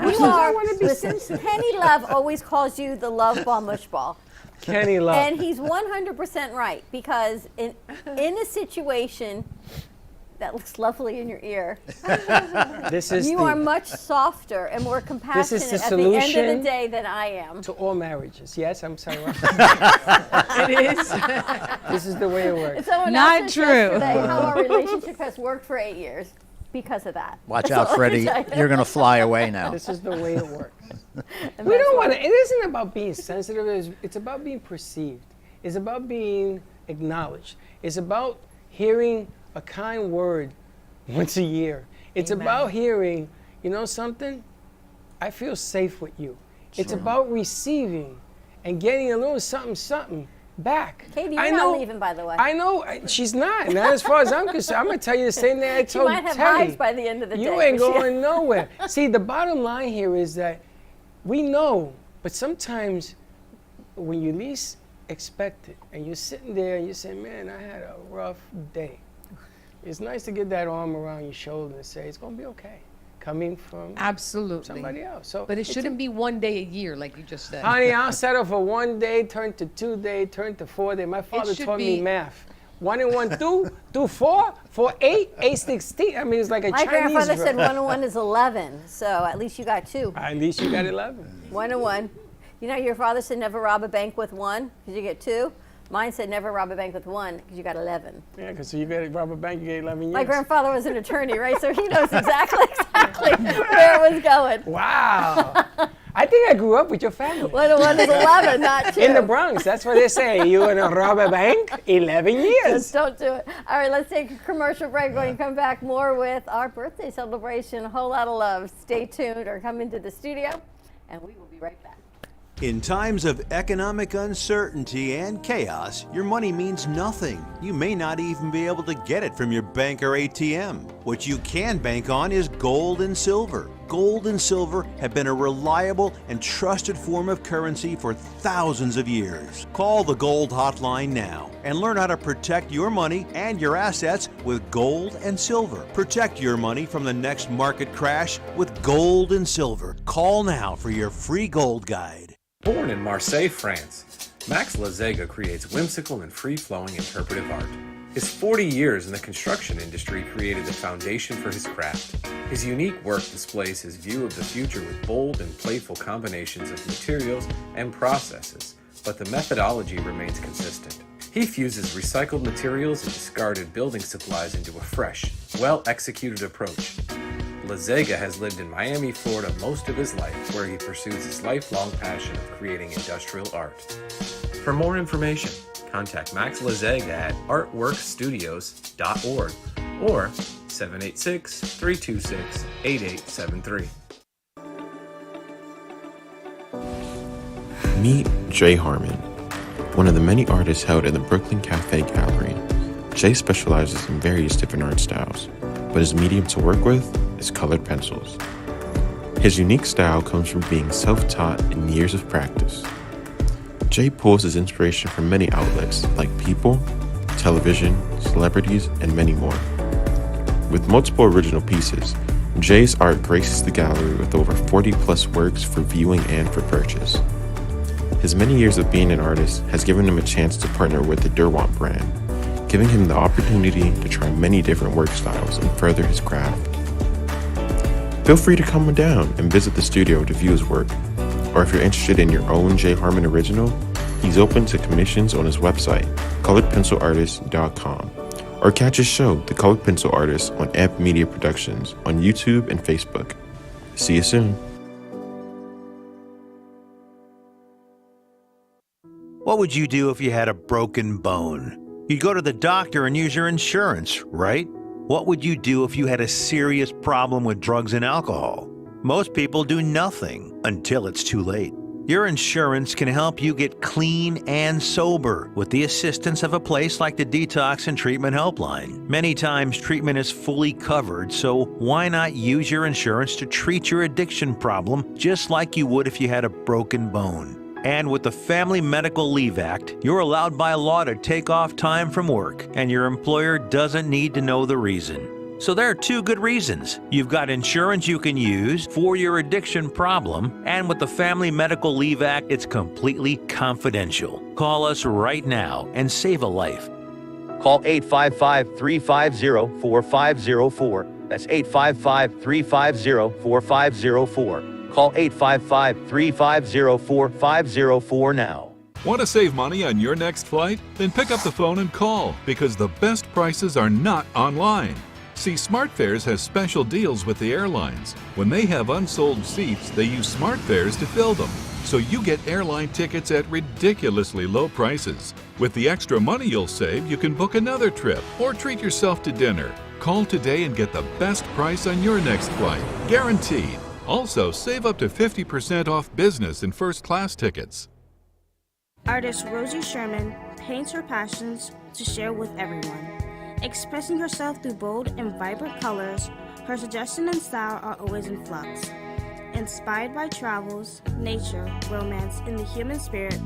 You says I are. wanna be Listen, sensitive? Kenny Love always calls you the love ball mush ball. Kenny Love. And he's 100% right, because in a situation that looks lovely in your ear, This is you the- are much softer and more This is compassionate the at the end of solution the day than I am. to all marriages. Yes, I'm sorry. It is. This is the way it works. And someone Not asked us true. yesterday how our relationship has worked for 8 years because of that. Watch That's all out, I Freddie. can tell you. You're going to fly away now. This is the way it works. And We that's don't why- want to. It isn't about being sensitive. It's about being perceived. It's about being acknowledged. It's about hearing a kind word once a year. It's Amen. about hearing, you know something? I feel safe with you. It's True. about receiving and getting a little something back. Katie, you're I not know, leaving, by the way. I know she's not. Not as far as I'm concerned. I'm gonna tell you the same thing I She told might have Teddy. hives by the end of the day. You ain't but she- going nowhere. See, the bottom line here is that we know, but sometimes when you least expect it, and you're sitting there and you say, "Man, I had a rough day." It's nice to get that arm around your shoulder and say, "It's gonna be okay," coming from Absolutely. somebody else. So, But it it's shouldn't be one day a year, like you just said. Honey, I'll settle for 1 day, turn to 2 day, turn to 4 day. My father should taught me be- math. 1 and 1, 2, 4, 4, 8, 8, 16. I mean, it's like a My Chinese grandfather said drum. 1 and 1 is 11, so at least you got 2. At least you got 11. 1 and 1. You know, your father said never rob a bank with 1 because you get 2. Mine said never rob a bank with 1 because you got 11. Yeah, because you got to rob a bank, you get 11 years. My grandfather was an attorney, right? So he knows exactly where it was going. Wow. I think I grew up with your family. 1 and 1 is 11, not 2. In the Bronx, that's what they say. You want to rob a bank? 11 years. Just don't do it. All right, let's take a commercial break. We're going to come back more with our birthday celebration. A whole lot of love. Stay tuned or come into the studio, and we will be right back. In times of economic uncertainty and chaos, your money means nothing. You may not even be able to get it from your bank or ATM. What you can bank on is gold and silver. Gold and silver have been a reliable and trusted form of currency for thousands of years. Call the Gold Hotline now and learn how to protect your money and your assets with gold and silver. Protect your money from the next market crash with gold and silver. Call now for your free gold guide. Born in Marseille, France, Max Lazega creates whimsical and free-flowing interpretive art. His 40 years in the construction industry created the foundation for his craft. His unique work displays his view of the future with bold and playful combinations of materials and processes, but the methodology remains consistent. He fuses recycled materials and discarded building supplies into a fresh, well-executed approach. Lazega has lived in Miami, Florida most of his life, where he pursues his lifelong passion of creating industrial art. For more information, contact Max Lazega at artworkstudios.org or 786-326-8873. Meet Jay Harmon, one of the many artists held in the Brooklyn Cafe Gallery. Jay specializes in various different art styles, but his medium to work with is colored pencils. His unique style comes from being self-taught and years of practice. Jay pulls his inspiration from many outlets like people, television, celebrities, and many more. With multiple original pieces, Jay's art graces the gallery with over 40 plus works for viewing and for purchase. His many years of being an artist has given him a chance to partner with the Derwent brand, giving him the opportunity to try many different work styles and further his craft. Feel free to come down and visit the studio to view his work, or if you're interested in your own Jay Harmon original, he's open to commissions on his website, coloredpencilartist.com, or catch his show, The Colored Pencil Artist, on Amp Media Productions on YouTube and Facebook. See you soon. What would you do if you had a broken bone? You'd go to the doctor and use your insurance, right? What would you do if you had a serious problem with drugs and alcohol? Most people do nothing until it's too late. Your insurance can help you get clean and sober with the assistance of a place like the Detox and Treatment Helpline. Many times treatment is fully covered, so why not use your insurance to treat your addiction problem just like you would if you had a broken bone? And with the Family Medical Leave Act, you're allowed by law to take off time from work, and your employer doesn't need to know the reason. So there are two good reasons. You've got insurance you can use for your addiction problem, and with the Family Medical Leave Act, it's completely confidential. Call us right now and save a life. Call 855-350-4504. That's 855-350-4504. Call 855-350-4504 now. Want to save money on your next flight? Then pick up the phone and call, because the best prices are not online. See, SmartFares has special deals with the airlines. When they have unsold seats, they use SmartFares to fill them. So you get airline tickets at ridiculously low prices. With the extra money you'll save, you can book another trip or treat yourself to dinner. Call today and get the best price on your next flight, guaranteed. Also, save up to 50% off business and first class tickets. Artist Rosie Sherman paints her passions to share with everyone. Expressing herself through bold and vibrant colors, her suggestion and style are always in flux. Inspired by travels, nature, romance, and the human spirit,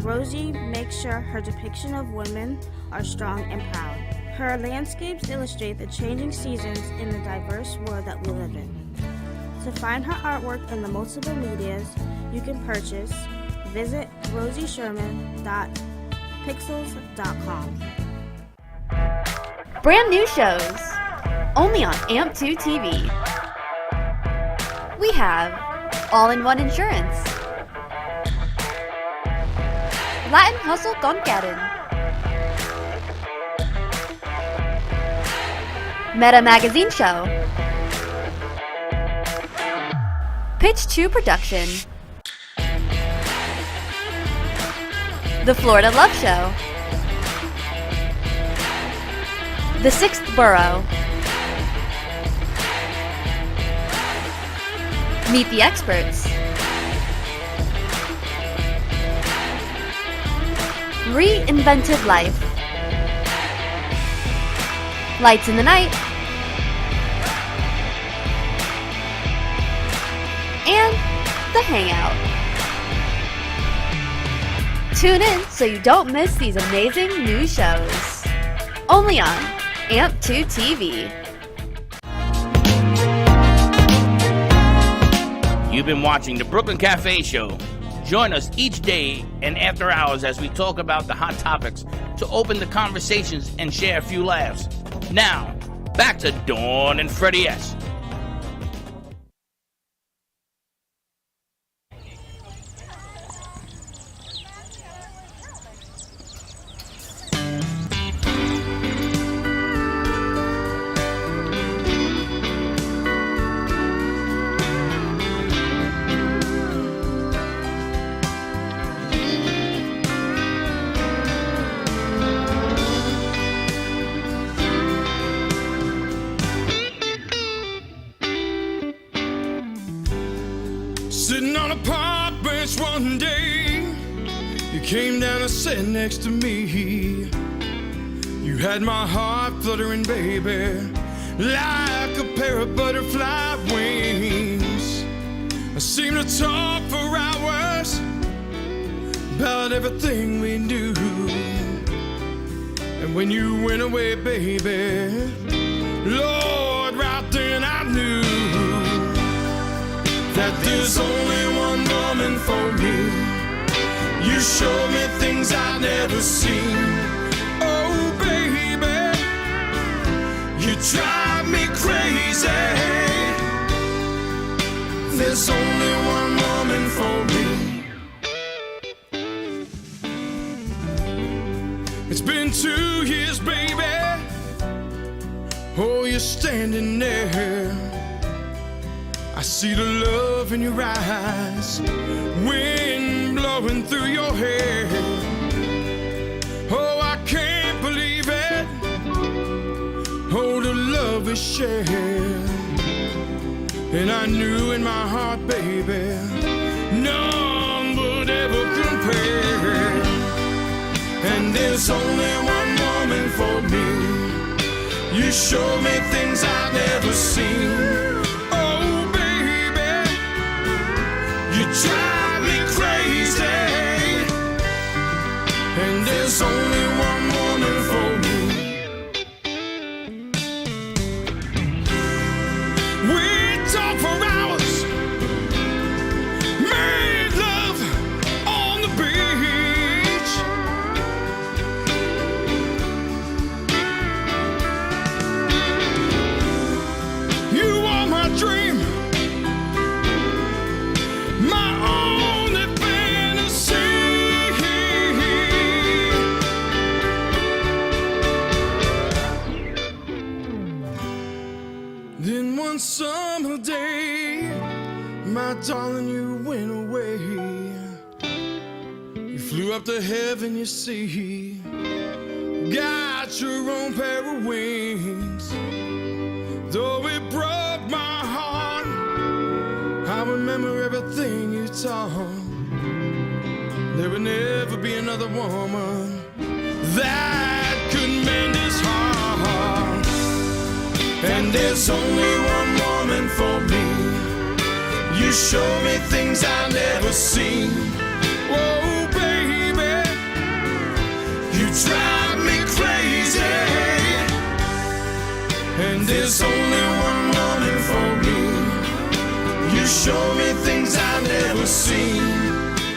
Rosie makes sure her depiction of women are strong and proud. Her landscapes illustrate the changing seasons in the diverse world that we live in. To find her artwork in the multiple medias you can purchase, visit rosiesherman.pixels.com. Brand new shows, only on AMP2 TV. We have All-in-One Insurance, Latin Hustle Gonkaden, Meta Magazine Show, Pitch 2 Production, The Florida Love Show, The Sixth Borough, Meet the Experts, Reinvented Life, Lights in the Night, and The Hangout. Tune in so you don't miss these amazing new shows. Only on AMP2 TV. You've been watching the Brooklyn Cafe Show. Join us each day and after hours as we talk about the hot topics to open the conversations and share a few laughs. Now, back to Dawn and Freddie S. bench one day. You came down and sat next to me. You had my heart fluttering, baby, like a pair of butterfly wings. I seemed to talk for hours about everything we knew. And when you went away, baby, Lord, right then I knew that there's only one woman for me. You showed me things I'd never seen. Oh, baby, you drive me crazy. There's only one woman for me. It's been 2 years, baby. Oh, you're standing there. I see the love in your eyes, wind blowing through your hair. Oh, I can't believe it. Oh, the love is shared. And I knew in my heart, baby, none would ever compare. And there's only one woman for me. You show me things I've never seen. Oh, baby, you drive me crazy. And there's only one woman for me. We talk for hours, made love on the beach. You are my dream, my only fantasy. Then one summer day, my darling, you went away. You flew up to heaven, you see, got your own pair of wings. Though it broke my heart, I remember everything you taught. There would never be another woman that could mend his heart. And there's only one woman for me. You show me things I've never seen. Whoa, baby, you drive me crazy. And there's only one woman for me. You show me things I've never seen.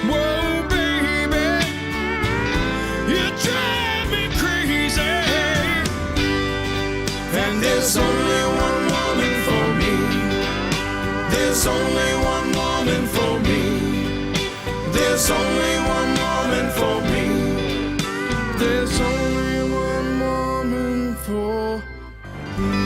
Whoa, baby, you drive me crazy. And there's only one woman for me. There's only one woman for me. There's only one woman for me. There's only one woman for me.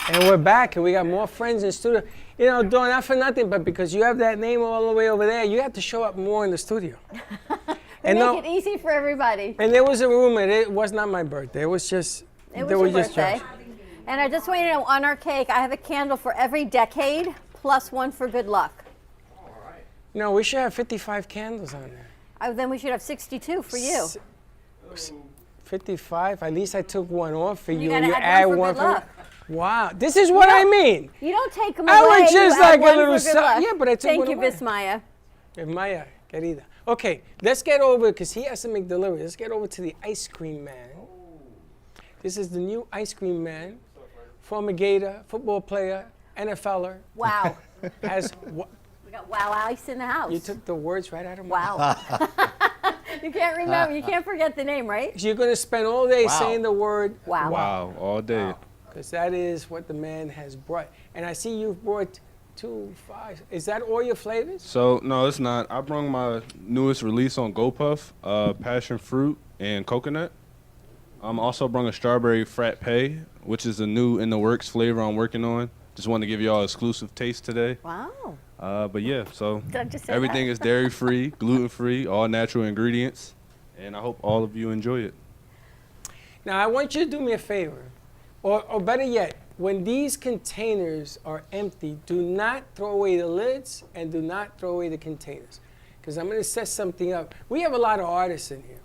And we're back, and we got more friends in the studio. You know, Dawn, not for nothing, but because you have that name all the way over there, you have to show up more in the studio. And make it easy for everybody. And there was a rumor, it was not my birthday. It was just, It was your birthday. And I just want you to know, on our cake, I have a candle for every decade, plus one for good luck. No, we should have 55 candles on there. Then we should have 62 for you. 55? At least I took one off for you. gotta You add add one for one good for luck. Wow, this is what I mean. You don't take them I away. was just you add like a one little for good luck. yeah, but I took Thank one you, away. Vismaya. Maya, querida. Okay, let's get over, because he has to make delivery. Let's get over to the ice cream man. This is the new ice cream man, former Gator, football player, NFLer. Wow. Has We got Wow Ice in the house. you took the words right out of my mouth. Wow. You can't remember, you can't forget the name, right? So you're going to spend all day Wow. saying the word Wow. Wow, all day. Because that is what the man has brought. And I see you've brought 2, 5. Is that all your flavors? So, no, it's not. I brought my newest release on GoPuff, passion fruit and coconut. I'm also brought a strawberry frappe, which is a new in the works flavor I'm working on. just wanted to give y'all exclusive taste today. Wow. But yeah, so Did I just say everything that? is dairy-free, gluten-free, all natural ingredients, and I hope all of you enjoy it. Now, I want you to do me a favor, or better yet, when these containers are empty, do not throw away the lids and do not throw away the containers, because I'm going to set something up. We have a lot of artists in here,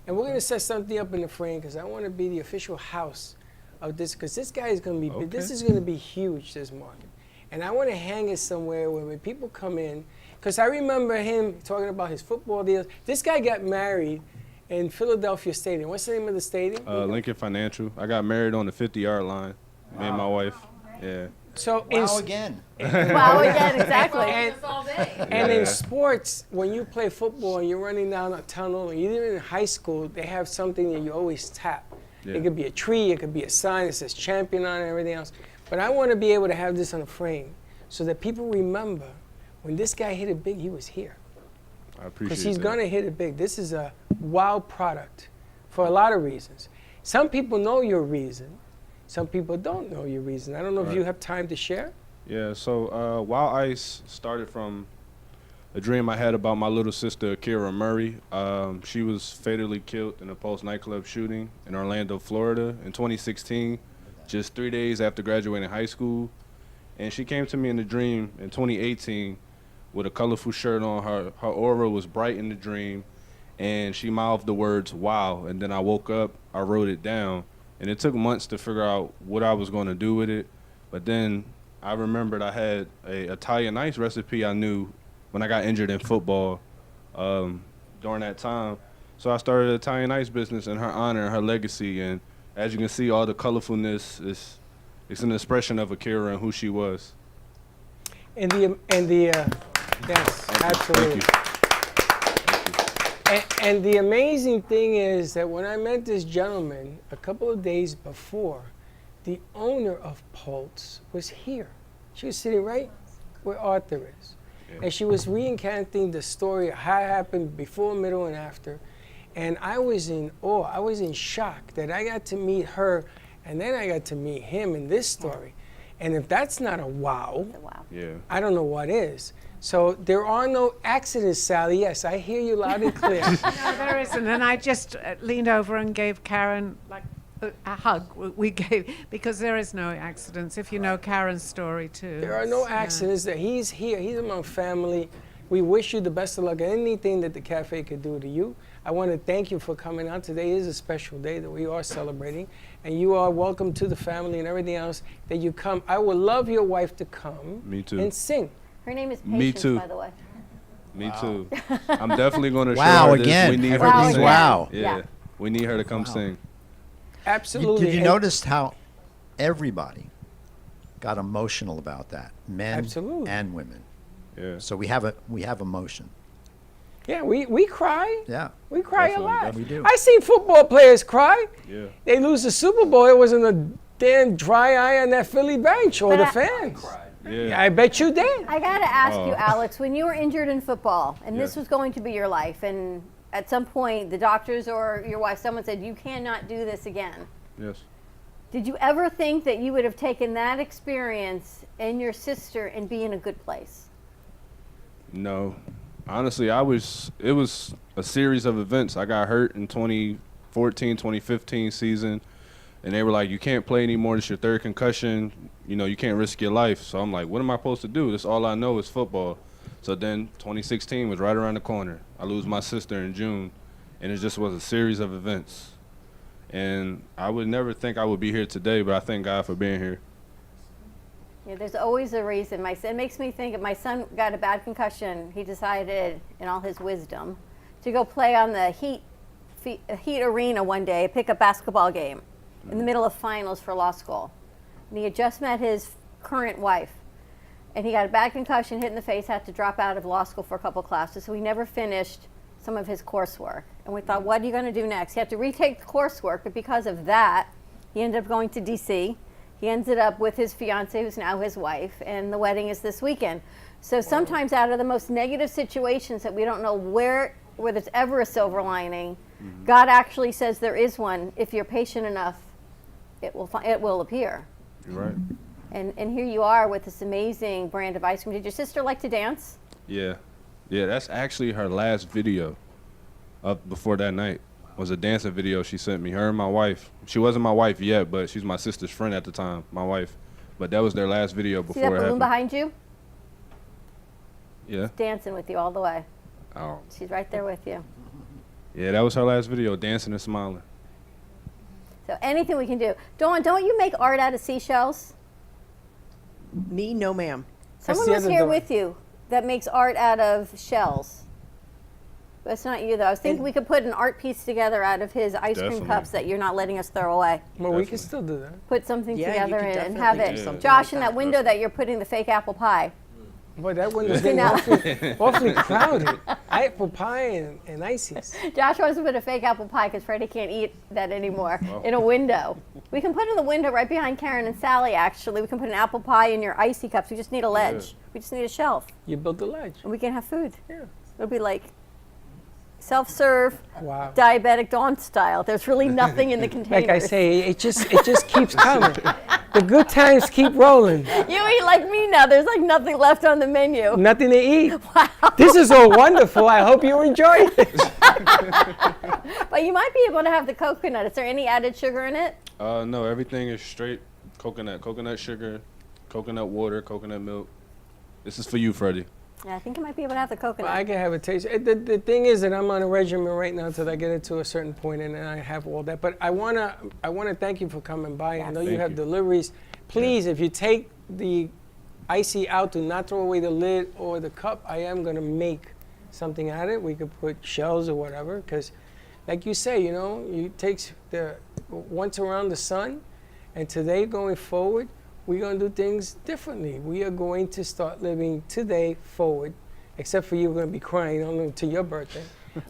and we're going to set something up in the frame because I want to be the official house of this, because this guy is going to be, Okay. this is going to be huge, this market. And I want to hang it somewhere where when people come in, because I remember him talking about his football deals. This guy got married in Philadelphia Stadium. What's the name of the stadium? Lincoln Financial. I got married on the 50-yard line. Me and my wife. Yeah. So Wow again. Wow again, exactly. And in sports, when you play football and you're running down a tunnel, even in high school, they have something that you always tap. Yeah. It could be a tree, it could be a sign that says champion on it and everything else. But I want to be able to have this on a frame so that people remember when this guy hit it big, he was here. I appreciate Because he's that. going to hit it big. This is a wow product for a lot of reasons. Some people know your reason. Some people don't know your reason. I don't know if Right. you have time to share. Yeah, so Wild Ice started from a dream I had about my little sister, Akira Murray. She was fatally killed in a Pulse nightclub shooting in Orlando, Florida in 2016, just 3 days after graduating high school. And she came to me in a dream in 2018 with a colorful shirt on. Her aura was bright in the dream, and she mouthed the words, "wow." And then I woke up, I wrote it down, and it took months to figure out what I was going to do with it. But then I remembered I had a Italian ice recipe I knew when I got injured in football during that time. So I started an Italian ice business in her honor and her legacy. And as you can see, all the colorfulness it's an expression of Akira and who she was. And yes, absolutely. And the amazing thing is that when I met this gentleman a couple of days before, the owner of Pulse was here. She was sitting right where Arthur is. And she was recanting the story of how it happened before, middle, and after. And I was in awe. I was in shock that I got to meet her, and then I got to meet him in this story. And if that's not a wow, Yeah. I don't know what is. So there are no accidents, Sally. Yes, I hear you loud and clear. No, there isn't. And I just leaned over and gave Karen like a hug. We gave, because there is no accidents. If you know Karen's story too. There are no accidents. That he's here. He's among family. We wish you the best of luck. Anything that the cafe could do to you. I want to thank you for coming out. Today is a special day that we are celebrating, and you are welcome to the family and everything else that you come. I would love your wife to come. Me too. And sing. Her name is Me Patience, too. by the way. Me too. I'm definitely going to Wow show her this. again. We need her to Everything's sing. wow. Yeah. We need her to come sing. Absolutely. Did you And- notice how everybody got emotional about that? Men Absolutely. and women. Yeah. So we have emotion. Yeah, we cry. Yeah. We cry Definitely. a lot. We do. I seen football players cry. Yeah. They lose the Super Bowl. It wasn't a damn dry eye on that Philly bench or But the I- fans. Yeah. I bet you did. I got to ask Oh. you, Alex, when you were injured in football and this Yeah. was going to be your life, and at some point the doctors or your wife, someone said, you cannot do this again. Yes. Did you ever think that you would have taken that experience and your sister and be in a good place? No. Honestly, it was a series of events. I got hurt in 2014, 2015 season, and they were like, you can't play anymore. This is your third concussion. You know, you can't risk your life. So I'm like, what am I supposed to do? This all I know is football. So then 2016 was right around the corner. I lose my sister in June, and it just was a series of events. And I would never think I would be here today, but I thank God for being here. Yeah, there's always a reason. It makes me think if my son got a bad concussion, he decided, in all his wisdom, to go play on the Heat Arena one day, pick a basketball game in the middle of finals for law school. And he had just met his current wife. And he got a bad concussion, hit in the face, had to drop out of law school for a couple classes. So he never finished some of his coursework. And we thought, what are you going to do next? He had to retake the coursework, but because of that, he ended up going to D.C. He ended up with his fiance, who's now his wife, and the wedding is this weekend. So sometimes out of the most negative situations that we don't know where there's ever a silver lining, God actually says there is one. If you're patient enough, it will appear. You're right. And here you are with this amazing brand of ice cream. Did your sister like to dance? Yeah. Yeah, that's actually her last video up before that night. Was a dancing video she sent me. Her and my wife. She wasn't my wife yet, but she's my sister's friend at the time, my wife. But that was their last video before See that it balloon happened. behind you? Yeah. Dancing with you all the way. Oh. She's right there with you. Yeah, that was her last video, dancing and smiling. So anything we can do. Dawn, don't you make art out of seashells? Me? No, ma'am. Someone was here with you that makes art out of shells. But it's not you, though. I was thinking we could put an art piece together out of his ice cream Definitely. cups that you're not letting us throw away. Well, we can still do that. Put something Yeah, you together could and have definitely it. do something Josh, like in that. that window that you're putting the fake apple pie. Boy, that window's You getting know. awfully crowded. Apple pie and ices. Josh wants to put a fake apple pie because Freddie can't eat that anymore in a window. We can put it in the window right behind Karen and Sally, actually. We can put an apple pie in your icy cups. We just need a ledge. We just need a shelf. You built the ledge. And we can have food. Yeah. It'll be like self-serve, Wow. diabetic Dawn style. There's really nothing in the containers. Like I say, it just keeps coming. The good times keep rolling. You eat like me now. There's like nothing left on the menu. Nothing to eat. Wow. This is all wonderful. I hope you enjoy it. But you might be able to have the coconut. Is there any added sugar in it? No, everything is straight coconut sugar, coconut water, coconut milk. This is for you, Freddie. Yeah, I think you might be able to have the coconut. Well, I can have a taste. The thing is that I'm on a regimen right now until I get it to a certain point, and then I have all that. But I wanna thank you for coming by. I know you Thank have you. deliveries. Please, if you take the icy out, do not throw away the lid or the cup. I am gonna make something out of it. We could put shells or whatever, because, like you say, you know, you takes the once around the sun, and today going forward, we're going to do things differently. We are going to start living today forward, except for you're going to be crying only to your birthday.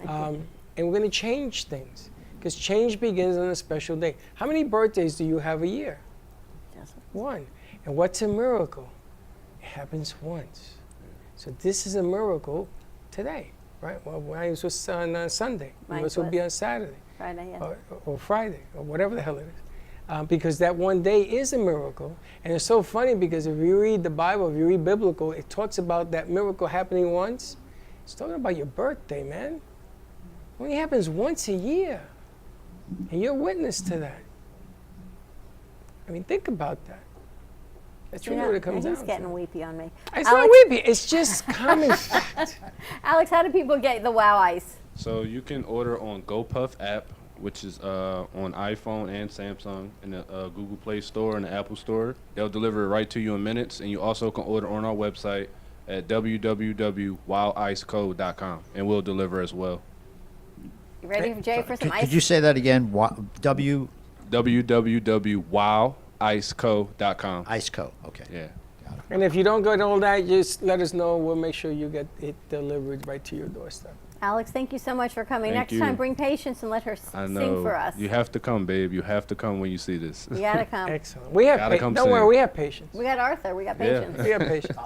And we're going to change things, because change begins on a special day. How many birthdays do you have a year? Just one. And what's a miracle? It happens once. So this is a miracle today, right? Well, mine was on Sunday. Mine Yours will be was on Saturday. Friday, yeah. Or Friday, or whatever the hell it is. Because that one day is a miracle. And it's so funny because if you read the Bible, if you read biblical, it talks about that miracle happening once. It's talking about your birthday, man. It only happens once a year. And you're witness to that. I mean, think about that. That's really what it comes down He's to. getting weepy on me. It's not weepy. It's just common fact. Alex, how do people get the Wow Ice? So you can order on GoPuff app, which is on iPhone and Samsung, in the Google Play Store and the Apple Store. They'll deliver it right to you in minutes, and you also can order on our website at www.wildicecode.com, and we'll deliver as well. You ready, Jay, for some ice? Could you say that again? www.wildicecode.com. Iceco, okay. Yeah. And if you don't get all that, just let us know. We'll make sure you get it delivered right to your doorstep. Alex, thank you so much for coming. Thank Next you. time, bring Patience and let her I know. sing for us. You have to come, babe. You have to come when you see this. You gotta come. Excellent. We have Gotta come don't worry, sing. we have patience. We got Arthur. We got Yeah. Patience. We have patience.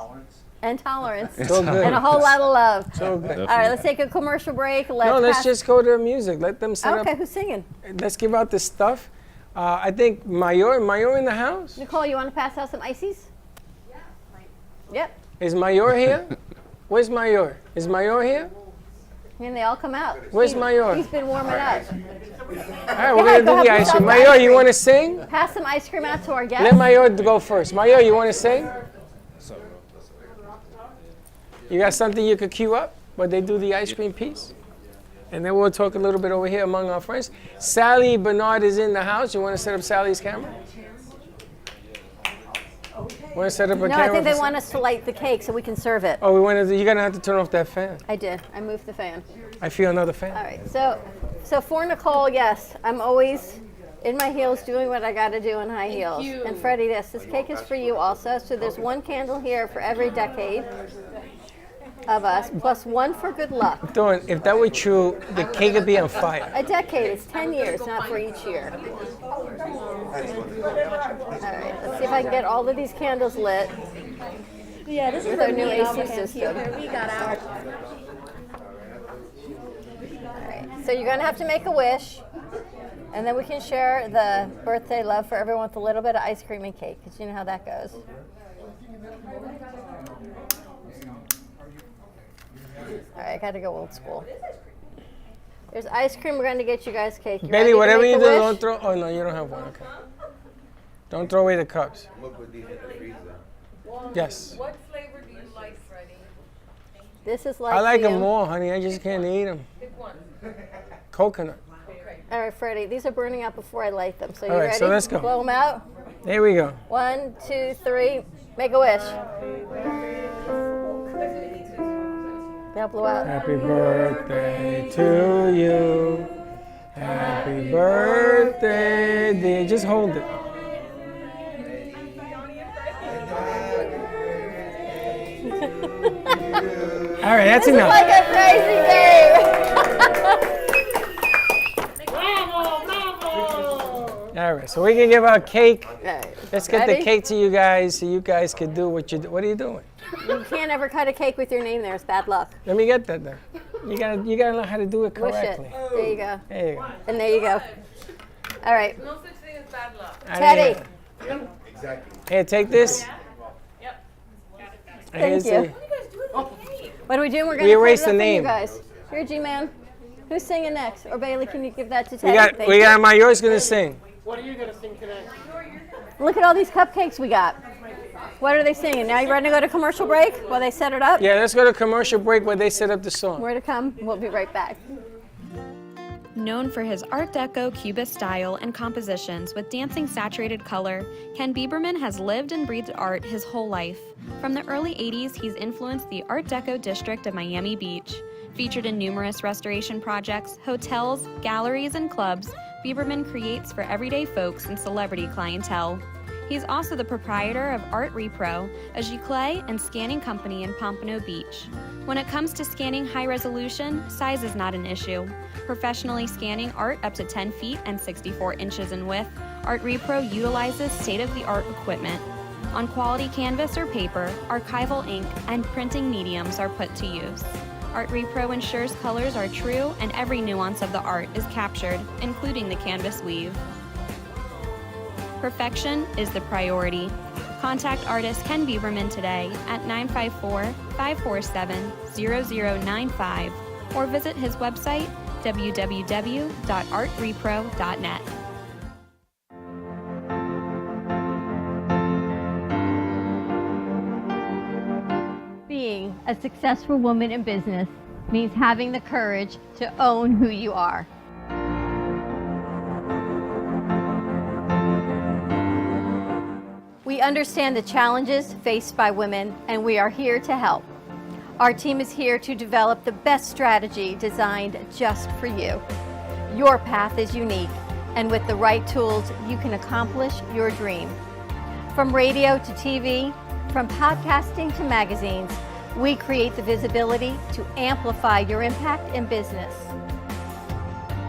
And tolerance. So good. And a whole lot of love. So good. All right, let's take a commercial break. Let's just go to the music. Let them set up. Okay, who's singing? Let's give out the stuff. I think Mayor in the house. Nicole, you want to pass out some ices? Yep. Is Mayor here? Where's Mayor? Is Mayor here? And they all come out. Where's Mayor? He's been warming up. All right, Go we're ahead, gonna do go the help ice yourself cream. to Mayor, ice you cream. want to sing? Pass some ice cream out to our guests. Let Mayor go first. Mayor, you want to sing? You got something you could cue up while they do the ice cream piece? And then we'll talk a little bit over here among our friends. Sally Bernard is in the house. You want to set up Sally's camera? Want to set up a No, camera? I think they for want us to light the cake so we can serve it. Oh, we want to. You're gonna have to turn off that fan. I did. I moved the fan. I feel another fan. All right. So for Nicole, yes, I'm always in my heels doing what I got to do in high heels. you. And Freddie, this cake is for you also. So there's one candle here for every decade of us, plus one for good luck. Dawn, if that were true, the cake would be on fire. A decade is 10 years, not for each year. All right, let's see if I can get all of these candles lit. Yeah, this with is our a new neat AC oven system. here. We got our. All right, so you're gonna have to make a wish. And then we can share the birthday love for everyone with a little bit of ice cream and cake, because you know how that goes. All right, I got to go old school. There's ice cream. We're going to get you guys cake. You Bailey, whatever you do, wish? don't throw. Oh, no, you don't have one. Okay. Don't throw away the cups. Yes. What flavor do you like, Freddie? This is like I like the, them all, honey. I just can't eat them. Pick one. Coconut. All right, Freddie, these are burning out before I light them. So you All right, ready? so let's go. Blow them out. There we go. 1, 2, 3. Make a wish. They'll blow out. Happy birthday to you. Happy birthday, dear. Just hold it. All right, that's This enough. is like a crazy game. All right, so we can give out cake. right, Let's get ready? the cake to you guys so you guys can do what you do. What are you doing? You can't ever cut a cake with your name there. It's bad luck. Let me get that there. You gotta learn how to do it Wish correctly. it. There you go. There you go. And there you go. All right. No such thing as bad luck. Teddy. Exactly. Here, take this. Thank Here's you. the- What are we doing? We're We going to erased it up the for you name. guys. Here, G-Man. Who's singing next? Or Bailey, can you give that to Teddy? We got. Thank We you. got. Mayor's gonna sing. What are you gonna sing today? Look at all these cupcakes we got. What are they singing? Now you ready to go to commercial break while they set it up? Yeah, let's go to commercial break where they set up the song. More to come. We'll be right back. Known for his Art Deco Cubist style and compositions with dancing saturated color, Ken Bieberman has lived and breathed art his whole life. From the early 80s, he's influenced the Art Deco district of Miami Beach. Featured in numerous restoration projects, hotels, galleries, and clubs, Bieberman creates for everyday folks and celebrity clientele. He's also the proprietor of Art Repro, a giclée and scanning company in Pompano Beach. When it comes to scanning high resolution, size is not an issue. Professionally scanning art up to 10 feet and 64 inches in width, Art Repro utilizes state-of-the-art equipment. On quality canvas or paper, archival ink and printing mediums are put to use. Art Repro ensures colors are true and every nuance of the art is captured, including the canvas weave. Perfection is the priority. Contact artist Ken Bieberman today at 954-547-0095 or visit his website www.artrepro.net. Being a successful woman in business means having the courage to own who you are. We understand the challenges faced by women, and we are here to help. Our team is here to develop the best strategy designed just for you. Your path is unique, and with the right tools, you can accomplish your dream. From radio to TV, from podcasting to magazines, we create the visibility to amplify your impact in business.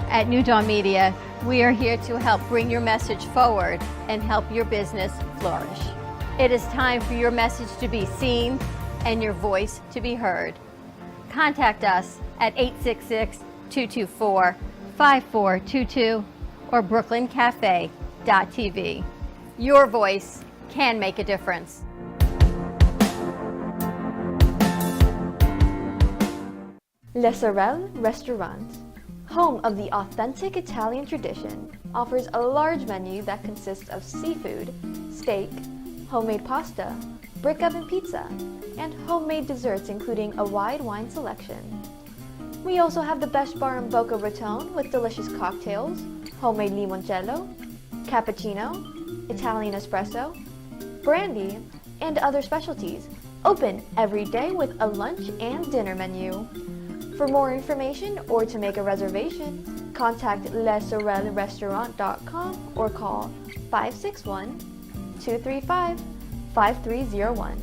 At New Dawn Media, we are here to help bring your message forward and help your business flourish. It is time for your message to be seen and your voice to be heard. Contact us at 866-224-5422 or brooklyncafe.tv. Your voice can make a difference. Le Sorel Restaurant, home of the authentic Italian tradition, offers a large menu that consists of seafood, steak, homemade pasta, brick oven pizza, and homemade desserts including a wide wine selection. We also have the best bar in Boca Raton with delicious cocktails, homemade limoncello, cappuccino, Italian espresso, brandy, and other specialties, open every day with a lunch and dinner menu. For more information or to make a reservation, contact lesorelrestaurant.com or call 561-235-5301.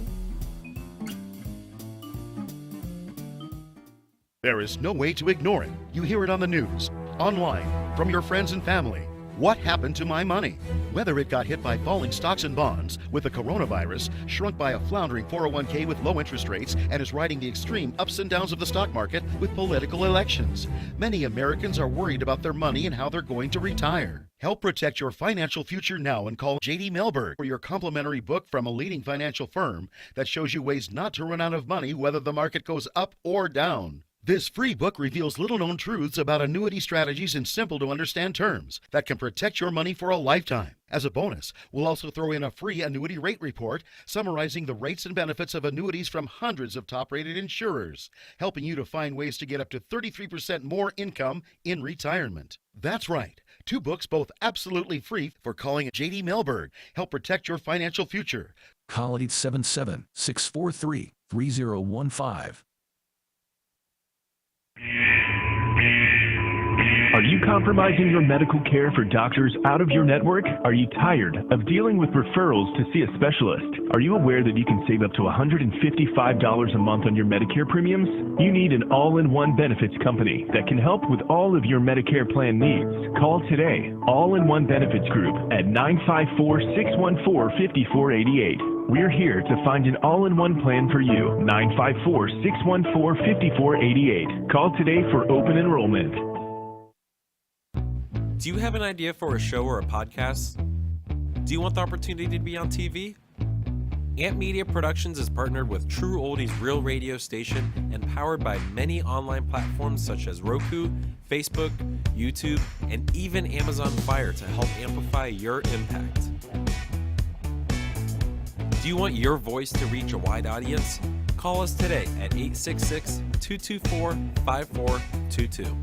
There is no way to ignore it. You hear it on the news, online, from your friends and family. What happened to my money? Whether it got hit by falling stocks and bonds, with the coronavirus, shrunk by a floundering 401k with low interest rates, and is riding the extreme ups and downs of the stock market with political elections. Many Americans are worried about their money and how they're going to retire. Help protect your financial future now and call J.D. Mellberg for your complimentary book from a leading financial firm that shows you ways not to run out of money whether the market goes up or down. This free book reveals little-known truths about annuity strategies in simple-to-understand terms that can protect your money for a lifetime. As a bonus, we'll also throw in a free annuity rate report summarizing the rates and benefits of annuities from hundreds of top-rated insurers, helping you to find ways to get up to 33% more income in retirement. That's right. 2 books, both absolutely free, for calling J.D. Mellberg. Help protect your financial future. Call 877-643-3015. Are you compromising your medical care for doctors out of your network? Are you tired of dealing with referrals to see a specialist? Are you aware that you can save up to $155 a month on your Medicare premiums? You need an all-in-one benefits company that can help with all of your Medicare plan needs. Call today, All-in-One Benefits Group at 954-614-5488. We're here to find an all-in-one plan for you. 954-614-5488. Call today for open enrollment. Do you have an idea for a show or a podcast? Do you want the opportunity to be on TV? Amp Media Productions is partnered with True Oldies Real Radio Station and powered by many online platforms such as Roku, Facebook, YouTube, and even Amazon Fire to help amplify your impact. Do you want your voice to reach a wide audience? Call us today at 866-224-5422.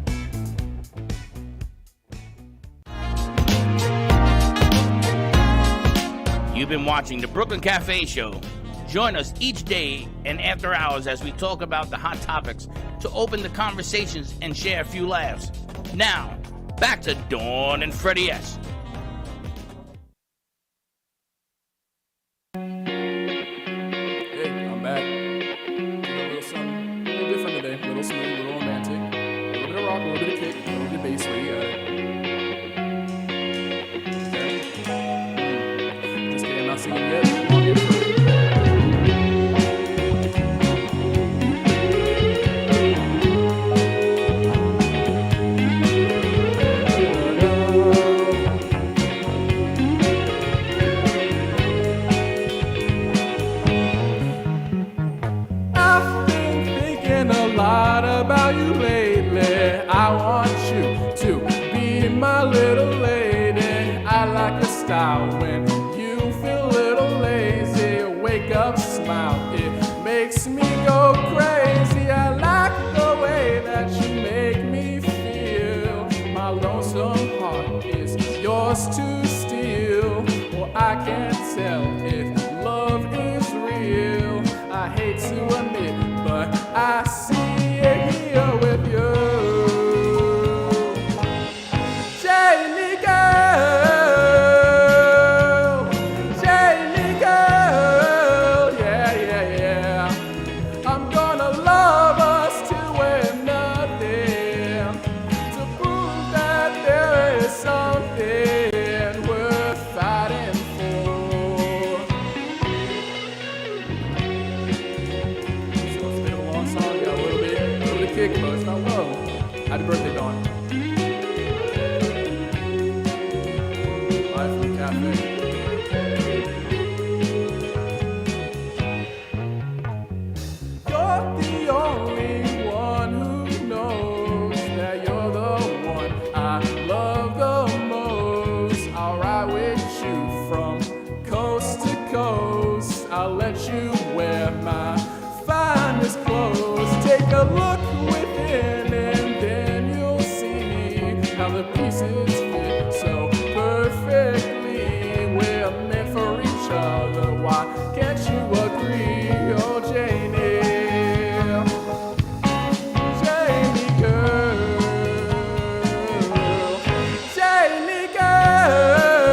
You've been watching the Brooklyn Cafe Show. Join us each day and after hours as we talk about the hot topics to open the conversations and share a few laughs. Now, back to Dawn and Freddie S. Hey, I'm back. Doing a little something, a little different today. A little smooth, a little romantic. A little bit of rock, a little bit of kick, a little bit of bass. Where you got it? Not seen him yet. Long intro. I've been thinking a lot about you lately. I want you to be my little lady. I like your style when wake up, smile, it makes me go crazy. I like the way that you make me feel. My lonesome heart is yours to steal. Well, I can't tell if love is real. I hate to admit, but I see it here with you. Jamie girl. Happy birthday, Dawn. Live from the cafe. You're the only one who knows that you're the one I love the most. I'll ride with you from coast to coast. I'll let you wear my finest clothes. Take a look within. How the pieces fit so perfectly. We're meant for each other. Why can't you agree? Oh, Janie, Janie girl, Janie girl,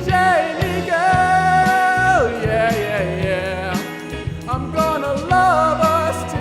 Janie girl. Yeah, yeah, yeah. I'm gonna love us too.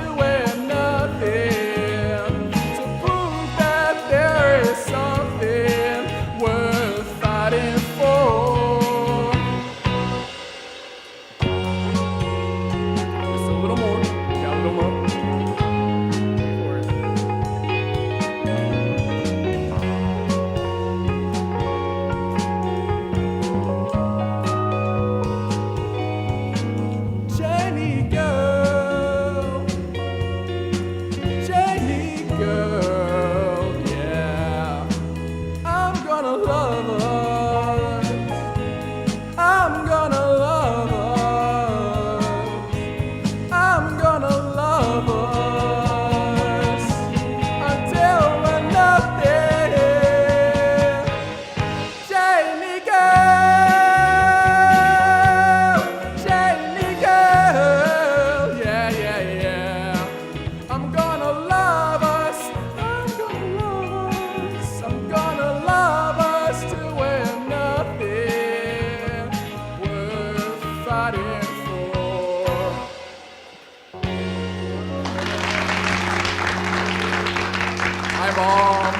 bomb.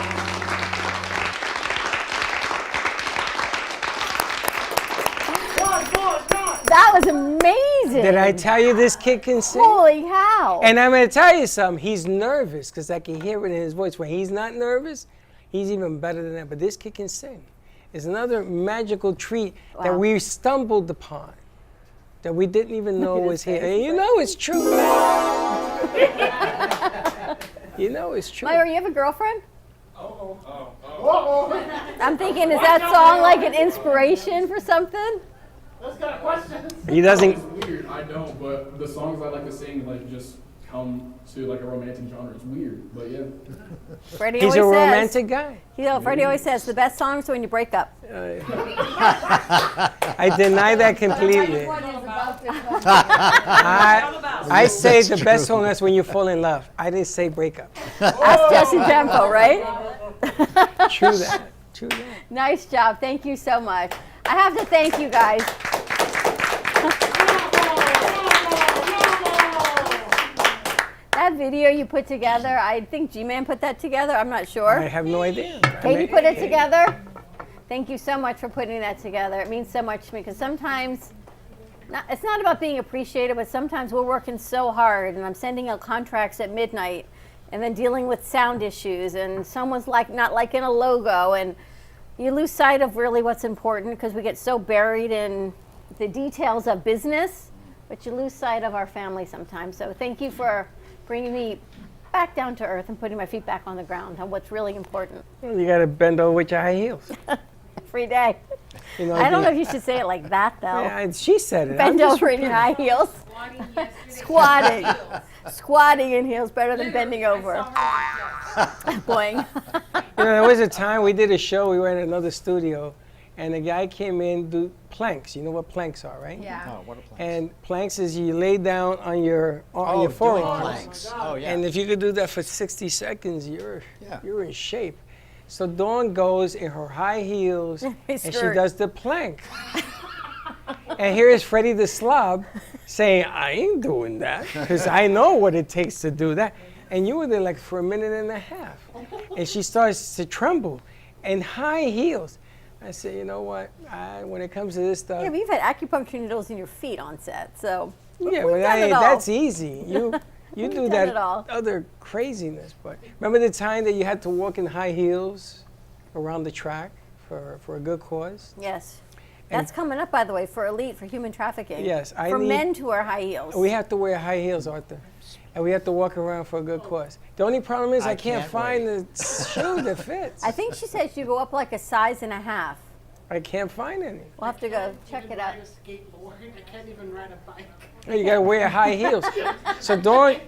That was amazing. Did I tell you this kid can sing? Holy cow. And I'm going to tell you something. He's nervous because I can hear it in his voice. When he's not nervous, he's even better than that. But this kid can sing. It's another magical treat that we stumbled upon, that we didn't even know was here. And you know it's true. You know it's true. Myra, you have a girlfriend? I'm thinking, is that song like an inspiration for something? He doesn't. It's weird. I don't, but the songs I like to sing like just come to like a romantic genre. It's weird, but yeah. Freddie He's a always says, romantic guy. You know, Freddie always says the best songs are when you break up. I deny that completely. I say the best song is when you fall in love. I didn't say breakup. That's Jesse Tempo, right? True that. True that. Nice job. Thank you so much. I have to thank you guys. That video you put together, I think G-Man put that together. I'm not sure. I have no idea. Katie put it together. Thank you so much for putting that together. It means so much to me because sometimes it's not about being appreciated, but sometimes we're working so hard and I'm sending out contracts at midnight and then dealing with sound issues and someone's like not liking a logo and you lose sight of really what's important because we get so buried in the details of business, but you lose sight of our family sometimes. So thank you for bringing me back down to earth and putting my feet back on the ground on what's really important. You got to bend over with your high heels. Every day. You know, I don't know if you should say it like that, though. Yeah, she said it. Bend over in your high heels. Squatting. Squatting in heels better than bending over. Boing. You know, there was a time we did a show, we were in another studio, and a guy came in do planks. You know what planks are, right? Yeah. Oh, what are planks? And planks is you lay down on your doing forearms. planks. Oh, yeah. And if you could do that for 60 seconds, you're in shape. So Dawn goes in her high heels and she does the plank. And here is Freddie the Slob saying, I ain't doing that because I know what it takes to do that. And you were there like for a minute and a half. And she starts to tremble in high heels. I said, you know what? When it comes to this stuff. Yeah, but you've had acupuncture needles in your feet on set, so. Yeah, we've but done it all. that's easy. You do done that it all. other craziness. But remember the time that you had to walk in high heels around the track for a good cause? Yes. That's coming up, by the way, for Elite, for human trafficking. Yes. For men to wear high heels. We have to wear high heels, Arthur. And we have to walk around for a good cause. The only problem is I can't find the shoe that fits. I think she said you go up like a size and a half. I can't find any. We'll have to go check it out. I can't even ride a bike. You gotta wear high heels. So Dawn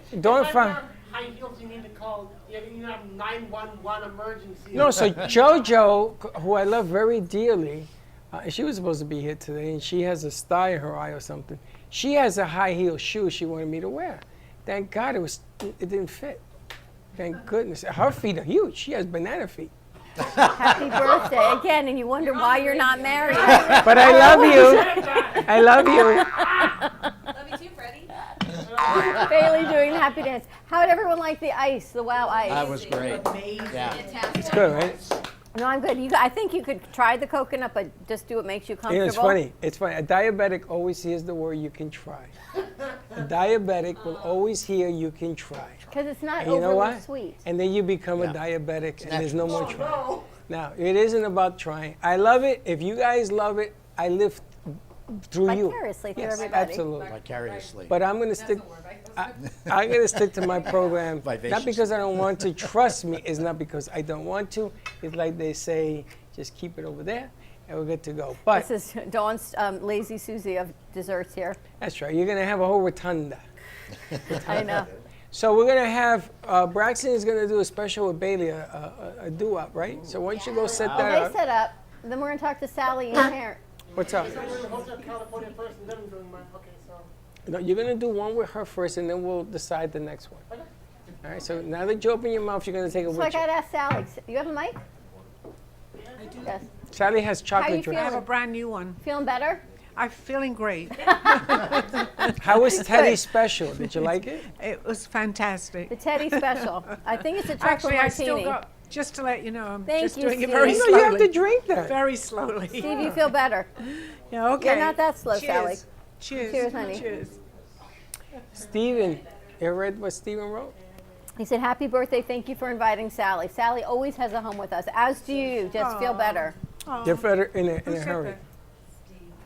found. High heels, you need to call. You need to have 911 emergency. No, so JoJo, who I love very dearly, she was supposed to be here today, and she has a sty in her eye or something. She has a high heel shoe she wanted me to wear. Thank God it didn't fit. Thank goodness. Her feet are huge. She has banana feet. Happy birthday again, and you wonder why you're not married. But I love you. I love you. Love you too, Freddie. Bailey doing the happy dance. How did everyone like the ice, the wow ice? That was great. Yeah. It's good, right? No, I'm good. I think you could try the coconut, but just do what makes you comfortable. You know, it's funny. It's funny. A diabetic always hears the word you can try. A diabetic will always hear you can try. Because it's not And you know overly what? sweet. And then you become a diabetic, and there's no more trying. Now, it isn't about trying. I love it. If you guys love it, I live through you. Vicariously through Yes, everybody. absolutely. Vicariously. But I'm going to stick. I'm going to stick to my program. Not because I don't want to. Trust me, it's not because I don't want to. It's like they say, just keep it over there, and we're good to go. But This is Dawn's Lazy Susie of desserts here. that's right. You're going to have a whole rotunda. I know. So we're going to have, Braxton is going to do a special with Bailey, a doo-wop, right? So why don't you go set that Well, up? they set up. Then we're going to talk to Sally and Karen. What's up? Hotel California first, and then I'm doing mine. Okay, so. No, you're going to do one with her first, and then we'll decide the next one. All right, so now that you open your mouth, you're going to take a So I with you. got to ask Sally. You have a mic? I do. Yes. Sally has How you chocolate drink. I have a brand new one. Feeling better? I'm feeling great. How was Teddy special? Did you like it? It was fantastic. The Teddy special. I think it's a chocolate Actually, I martini. still got Just to let you know, I'm Thank just you, doing it Steve. very No, slowly. you have to drink that. Very slowly. Steve, you feel better. Yeah, okay. You're not that slow, Cheers. Sally. Cheers. Cheers, honey. Cheers. Steven, you read what Steven wrote? He said, happy birthday, thank you for inviting Sally. Sally always has a home with us, as do you. Just feel better. You're better in a hurry.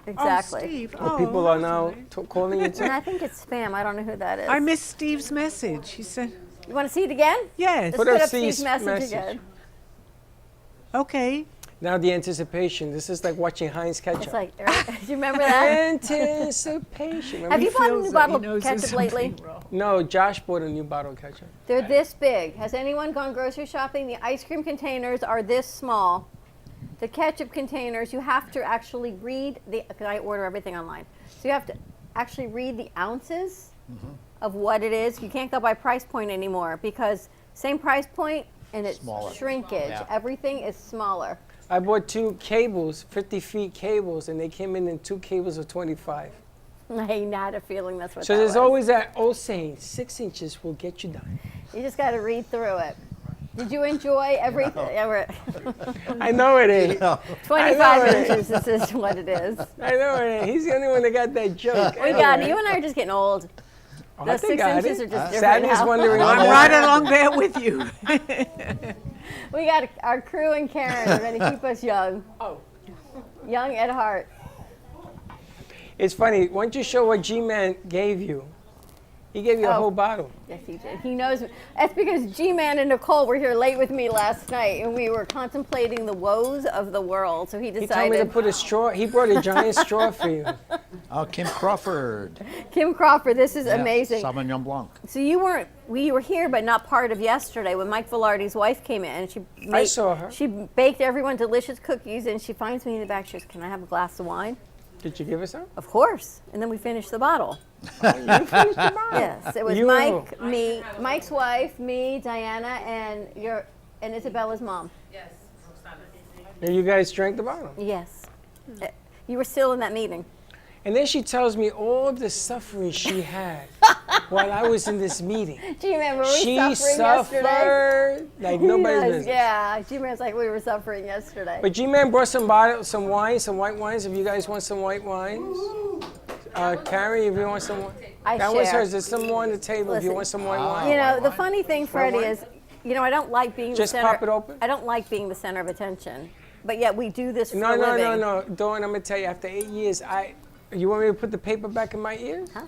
Exactly. Oh, Steve. Well, people are now calling you And too. I think it's spam. I don't know who that is. I missed Steve's message. He said, You want to see it again? yes. Let's put up Steve's message again. Okay. Now the anticipation. This is like watching Heinz ketchup. It's like, do you remember that? Anticipation. Have you bought a new feels bottle that he of knows ketchup there's lately? something wrong. No, Josh bought a new bottle of ketchup. They're this big. Has anyone gone grocery shopping? The ice cream containers are this small. The ketchup containers, you have to actually read because I order everything online. So you have to actually read the ounces of what it is. You can't go by price point anymore because same price point and it's Smaller. shrinkage. Yeah. Everything is smaller. I bought 2 cables, 50 feet cables, and they came in 2 cables of 25. I had a feeling that's what So that there's was. always that old saying, 6 inches will get you done. You just got to read through it. Did you enjoy everything? I know it ain't. 25 inches, this is what it is. I know it ain't. He's the only one that got that joke. We got it. You and I are just getting old. Oh, Those 6 got inches it. are just different Sally's now. wondering. I'm right along there with you. We got our crew and Karen are going to keep us young. Oh. Young at heart. It's funny. Why don't you show what G-Man gave you? He gave you a whole bottle. Yes, he did. He knows. That's because G-Man and Nicole were here late with me last night, and we were contemplating the woes of the world. So he He told me to decided. put a straw. He brought a giant straw for you. Oh, Kim Crawford. Kim Crawford, this is Yeah, amazing. Sauvignon Blanc. So we were here, but not part of yesterday when Mike Velarde's wife came in, and she saw her. She baked everyone delicious cookies, and she finds me in the back. She goes, "Can I have a glass of wine?" Did you give us some? Of course. And then we finished the bottle. You finished the bottle. Yes, it was You and Mike, me, Mike's wife, me, Diana, and Isabella's mom. Yes. And you guys drank the bottle. Yes. You were still in that meeting. And then she tells me all the suffering she had while I was in this meeting. Do you remember we She suffering yesterday? suffered like nobody's Yes, business. yeah, G-Man's like we were suffering yesterday. But G-Man brought some wine, some white wines. If you guys want some white wines. Carrie, if you want some wine. I That was share. hers. There's some more on the table if you Listen, want some white wine. You know, the funny thing, Freddie, wine? is, I don't like being Just the center. pop it open? I don't like being the center of attention. But yet we do this for No, a no, living. no. Dawn, I'm going to tell you, after 8 years, you want me to put the paper back in my ears? Huh?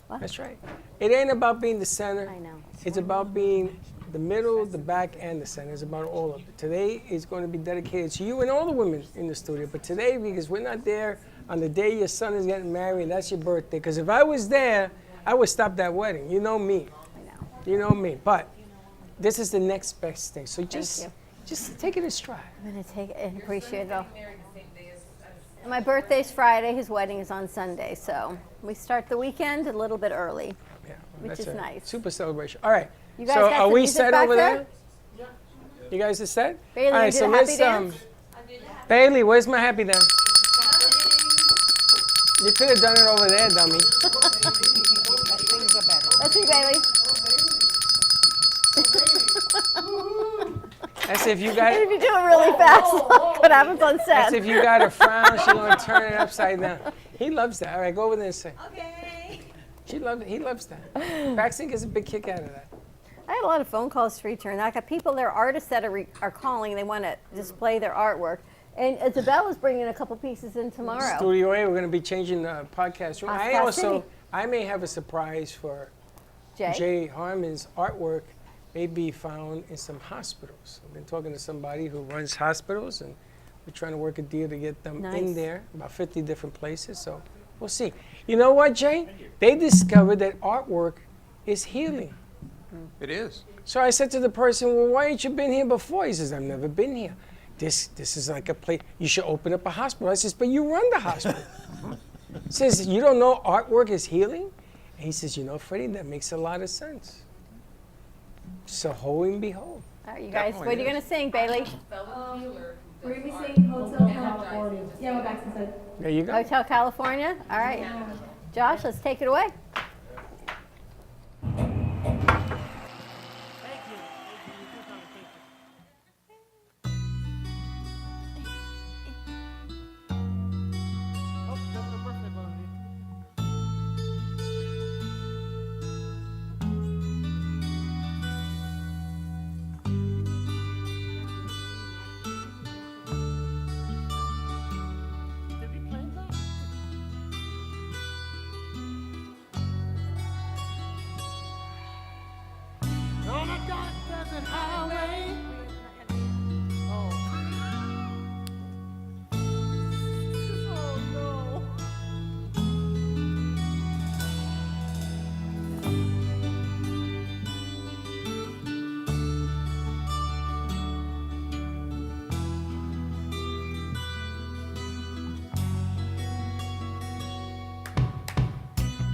What? That's right. It ain't about being the center. I know. It's about being the middle, the back, and the center. It's about all of it. Today is going to be dedicated to you and all the women in the studio. But today, because we're not there on the day your son is getting married, and that's your birthday. Because if I was there, I would stop that wedding. You know me. I know. You know me. But this is the next best thing. So you. just take it in stride. I'm going to take it and appreciate it all. And my birthday's Friday. His wedding is on Sunday. So we start the weekend a little bit early, Yeah, which that's is a nice. Super celebration. All right. You guys So got are some we music set back over there? there? You guys are set? Bailey, All right, you did so a happy let's dance? Bailey, where's my happy dance? You could have done it over there, dummy. Let's see, Bailey. That's if you got. If you do it really fast, look what happens on set. That's if you got a frown. She's gonna turn it upside down. He loves that. All right, go over there and say. Okay. He loves that. Braxton gets a big kick out of that. I had a lot of phone calls to return. I got people, there are artists that are calling. They want to display their artwork. And Isabella's bringing a couple pieces in tomorrow. Studio A, we're gonna be changing the podcast room. I Scott also, City. I may have a surprise for Jay? Jay Harmon's artwork. May be found in some hospitals. I've been talking to somebody who runs hospitals, and we're trying to work a deal to get them in Nice. there, about 50 different places. So we'll see. You know what, Jay? They discovered that artwork is healing. It is. So I said to the person, well, why ain't you been here before? He says, I've never been here. This is like a place, you should open up a hospital. I says, but you run the hospital. He says, you don't know artwork is healing? And he says, you know, Freddie, that makes a lot of sense. So ho and behold. All right, you guys, what are you going to sing, Bailey? We're going to be singing Hotel California. Yeah, we're back inside. There you go. Hotel California? All right. Josh, let's take it away. desert highway.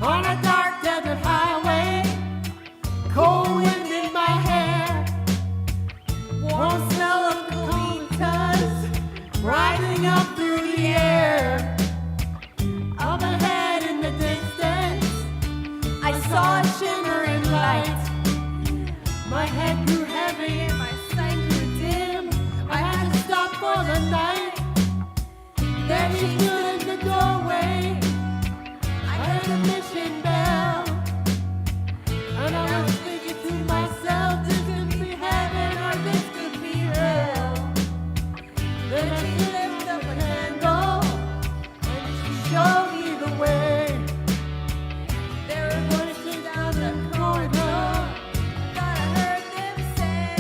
On a dark desert highway, cold wind in my hair, warm smell of colitas rising up through the air. Up ahead in the distance, I saw a shimmering light. My head grew heavy and my sight grew dim. I had to stop for the night. There she stood in the doorway. I heard a mission bell, and I was thinking to myself, this could be heaven or this could be hell. Then she lifted up a candle, and she showed me the way. There were voices down the corridor, thought I heard them say,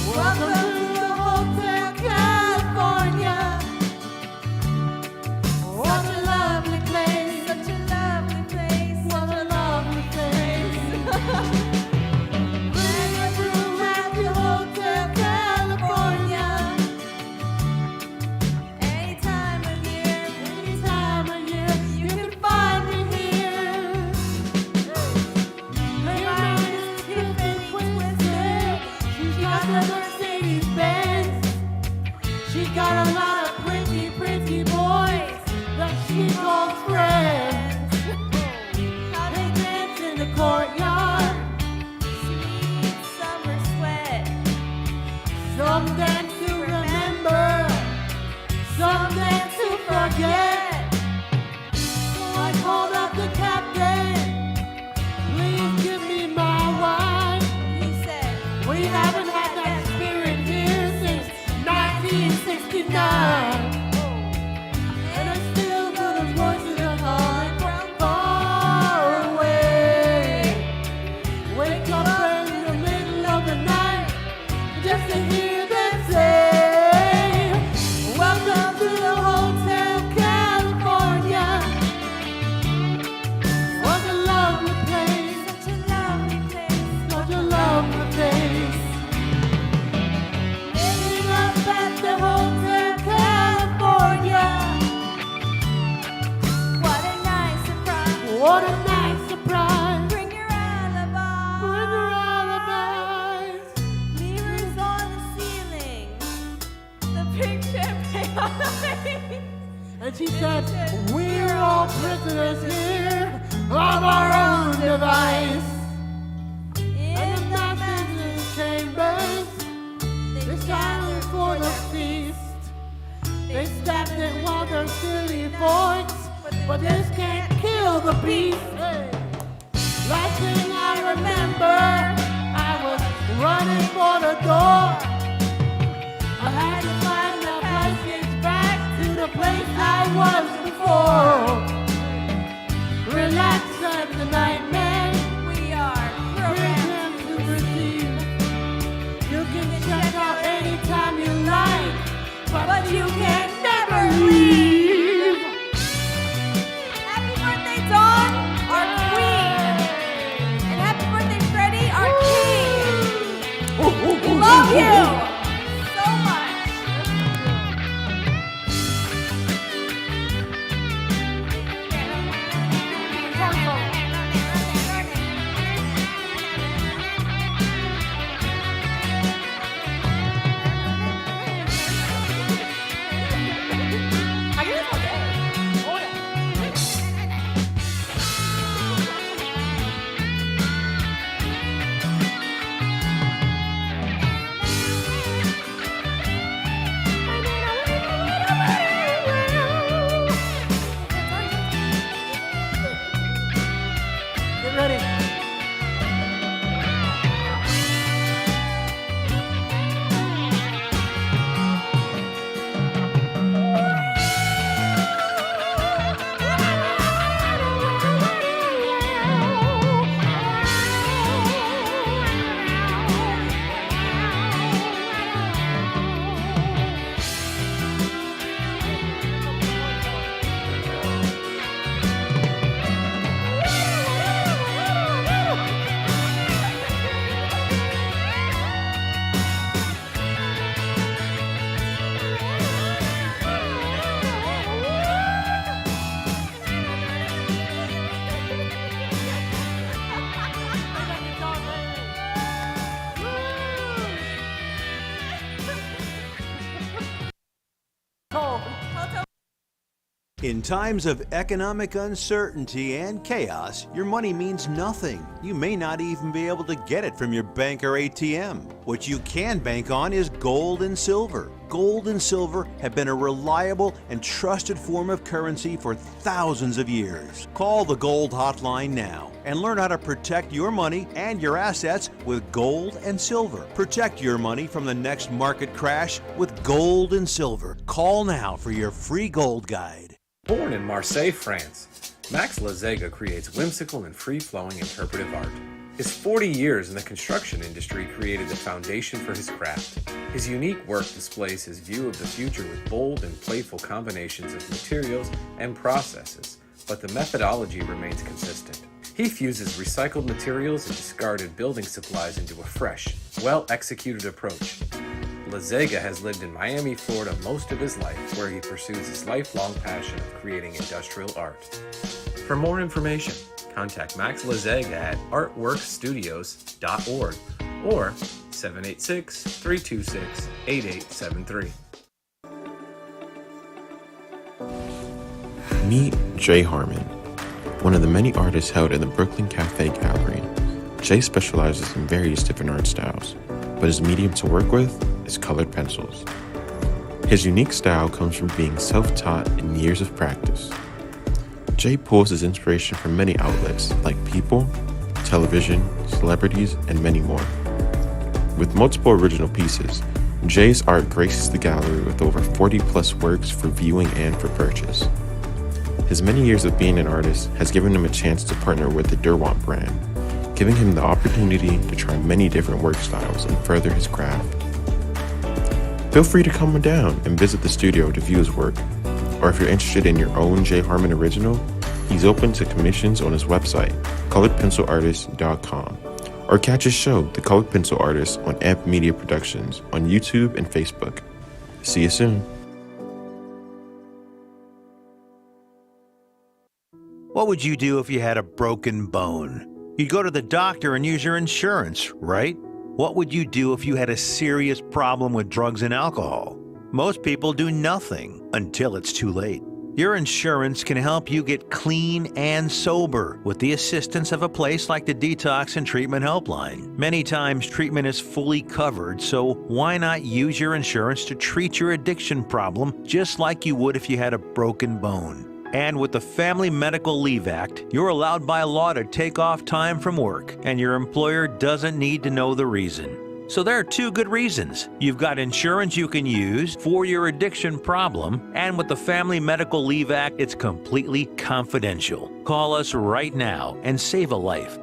welcome to the Hotel California. What a lovely place, such a lovely place, what a lovely place. Bring a room at the Hotel California. Any time of year, you can find me here. Her mind is hip and twisted. She's got the Mercedes Benz. She's got a lot of pretty, pretty boys that she calls friends. How they dance in the courtyard, sweet summer sweat. Some dance to remember, some dance to forget. So I called up the captain, please give me my wine. He said, we haven't had that spirit here since 1969. And I still feel the voices of calling from far away. Wake up in the middle of the night just to hear them say, welcome to the Hotel California. What a lovely place, such a lovely place, such a lovely place. Living up at the Hotel California. What a nice surprise. What a nice surprise. Bring your alibi. Bring your alibis. Mirrors on the ceiling. The big champagne on the face. And she said, we're all prisoners here of our own device. In the master's chambers, they silent for the feast. They stabbed it while they're silly points, but this can't kill the beast. Last thing I remember, I was running for the door. I had to find the passage back to the place I was before. Relax at the nightmare. We are programmed to receive. You can check out anytime you like, but you can never leave. Happy birthday, Dawn, our queen. And happy birthday, Freddie, our king. We love you so much. In times of economic uncertainty and chaos, your money means nothing. You may not even be able to get it from your bank or ATM. What you can bank on is gold and silver. Gold and silver have been a reliable and trusted form of currency for thousands of years. Call the Gold Hotline now and learn how to protect your money and your assets with gold and silver. Protect your money from the next market crash with gold and silver. Call now for your free gold guide. Born in Marseille, France, Max Lazega creates whimsical and free-flowing interpretive art. His 40 years in the construction industry created the foundation for his craft. His unique work displays his view of the future with bold and playful combinations of materials and processes, but the methodology remains consistent. He fuses recycled materials and discarded building supplies into a fresh, well-executed approach. Lazega has lived in Miami, Florida most of his life, where he pursues his lifelong passion of creating industrial art. For more information, contact Max Lazega at artworkstudios.org or 786-326-8873. Meet Jay Harmon, one of the many artists held in the Brooklyn Cafe Gallery. Jay specializes in various different art styles, but his medium to work with is colored pencils. His unique style comes from being self-taught and years of practice. Jay pulls his inspiration from many outlets like people, television, celebrities, and many more. With multiple original pieces, Jay's art graces the gallery with over 40 plus works for viewing and for purchase. His many years of being an artist has given him a chance to partner with the Derwent brand, giving him the opportunity to try many different work styles and further his craft. Feel free to come down and visit the studio to view his work, or if you're interested in your own Jay Harmon original, he's open to commissions on his website, coloredpencilartist.com, or catch his show, The Colored Pencil Artist, on Amp Media Productions on YouTube and Facebook. See you soon. What would you do if you had a broken bone? You'd go to the doctor and use your insurance, right? What would you do if you had a serious problem with drugs and alcohol? Most people do nothing until it's too late. Your insurance can help you get clean and sober with the assistance of a place like the Detox and Treatment Helpline. Many times treatment is fully covered, so why not use your insurance to treat your addiction problem just like you would if you had a broken bone? And with the Family Medical Leave Act, you're allowed by law to take off time from work, and your employer doesn't need to know the reason. So there are two good reasons. You've got insurance you can use for your addiction problem, and with the Family Medical Leave Act, it's completely confidential. Call us right now and save a life.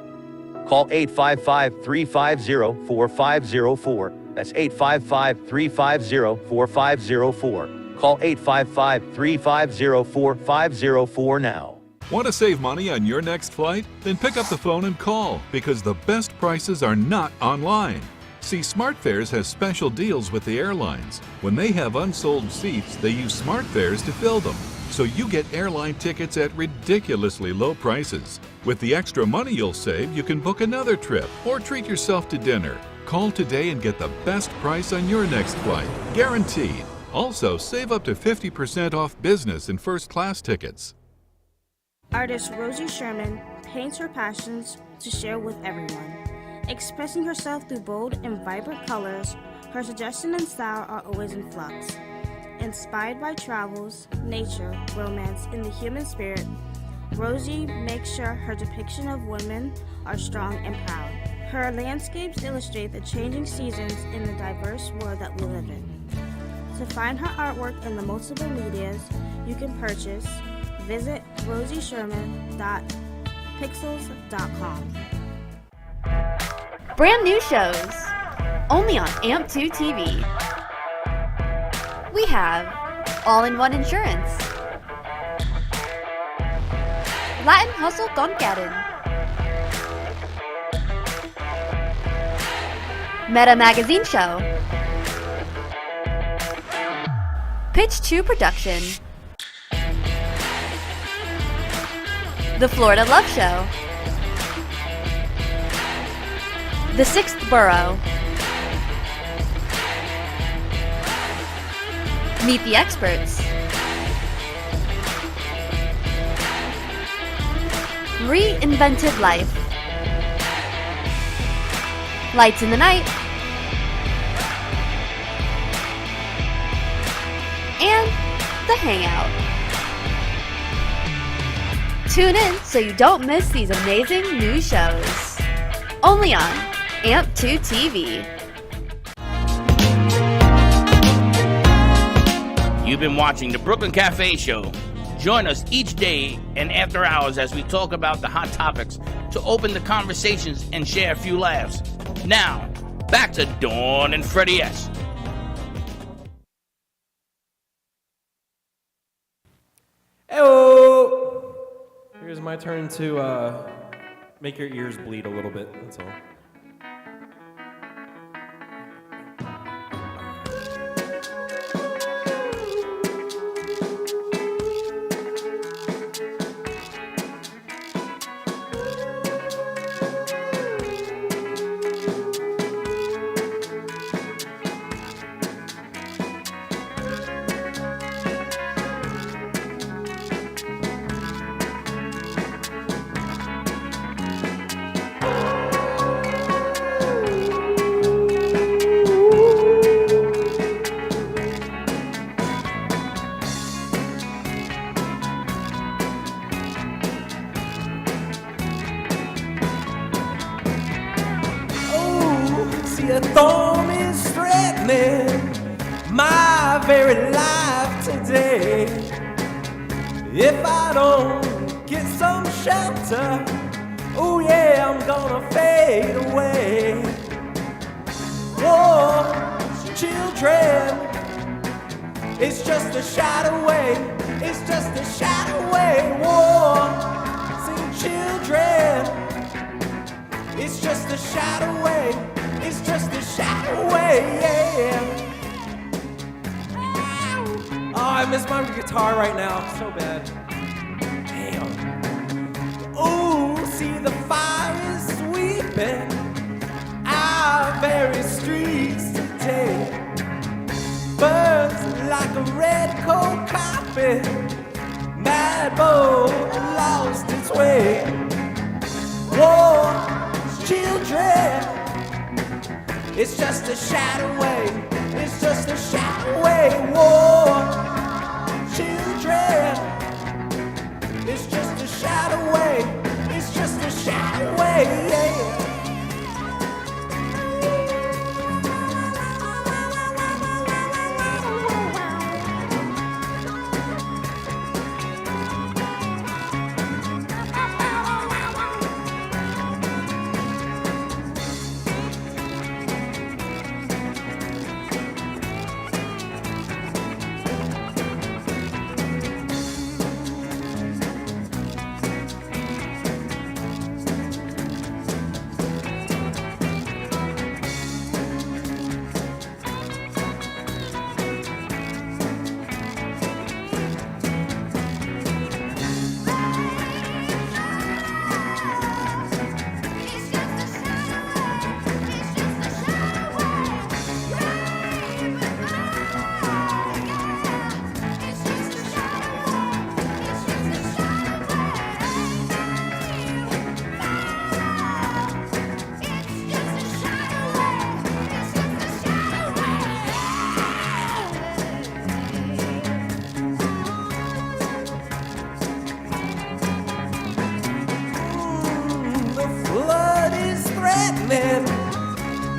Call 855-350-4504. That's 855-350-4504. Call 855-350-4504 now. Want to save money on your next flight? Then pick up the phone and call, because the best prices are not online. See, SmartFares has special deals with the airlines. When they have unsold seats, they use SmartFares to fill them. So you get airline tickets at ridiculously low prices. With the extra money you'll save, you can book another trip or treat yourself to dinner. Call today and get the best price on your next flight, guaranteed. Also, save up to 50% off business and first class tickets. Artist Rosie Sherman paints her passions to share with everyone. Expressing herself through bold and vibrant colors, her suggestion and style are always in flux. Inspired by travels, nature, romance, and the human spirit, Rosie makes sure her depiction of women are strong and proud. Her landscapes illustrate the changing seasons in the diverse world that we live in. To find her artwork in the multiple medias you can purchase, visit rosiesherman.pixels.com. Brand new shows, only on AMP2 TV. We have All-in-One Insurance, Latin Hustle Goncaden, Meta Magazine Show, Pitch 2 Production, The Florida Love Show, The Sixth Borough, Meet the Experts, reinvented life. Lights in the Night, and The Hangout. Tune in so you don't miss these amazing new shows. Only on AMP2 TV. You've been watching the Brooklyn Cafe Show. Join us each day and after hours as we talk about the hot topics to open the conversations and share a few laughs. Now, back to Dawn and Freddie S. Hello. Here's my turn to make your ears bleed a little bit, that's all. A thorn is threatening my very life today. If I don't get some shelter, oh yeah, I'm gonna fade away. Oh, children, it's just a shot away. It's just a shot away. Whoa, see, children, it's just a shot away. It's just a shot away, yeah. Oh, I miss my guitar right now, so bad. Damn. Ooh, see the fire is sweeping our very streets today. Burns like a red coat carpet. Mad Bull lost its way. Whoa, children. It's just a shot away. It's just a shot away. Whoa, children. It's just a shot away. It's just a shot away. Yeah.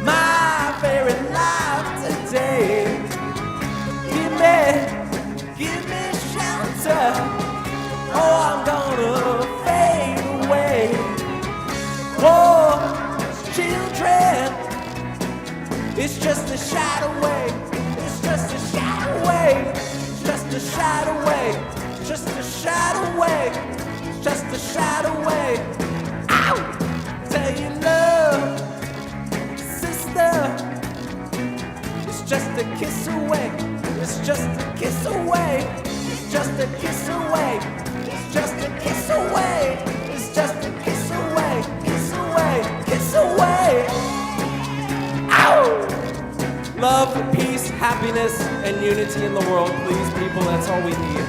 My very life today. Give me shelter. Oh, I'm gonna fade away. Oh, children, it's just a shot away. It's just a shot away. Just a shot away. Just a shot away. Just a shot away. Ow! Tell you love. It's just a kiss away. It's just a kiss away. It's just a kiss away. It's just a kiss away. It's just a kiss away. Kiss away. Kiss away. Ow! Love, peace, happiness, and unity in the world, please, people. That's all we need.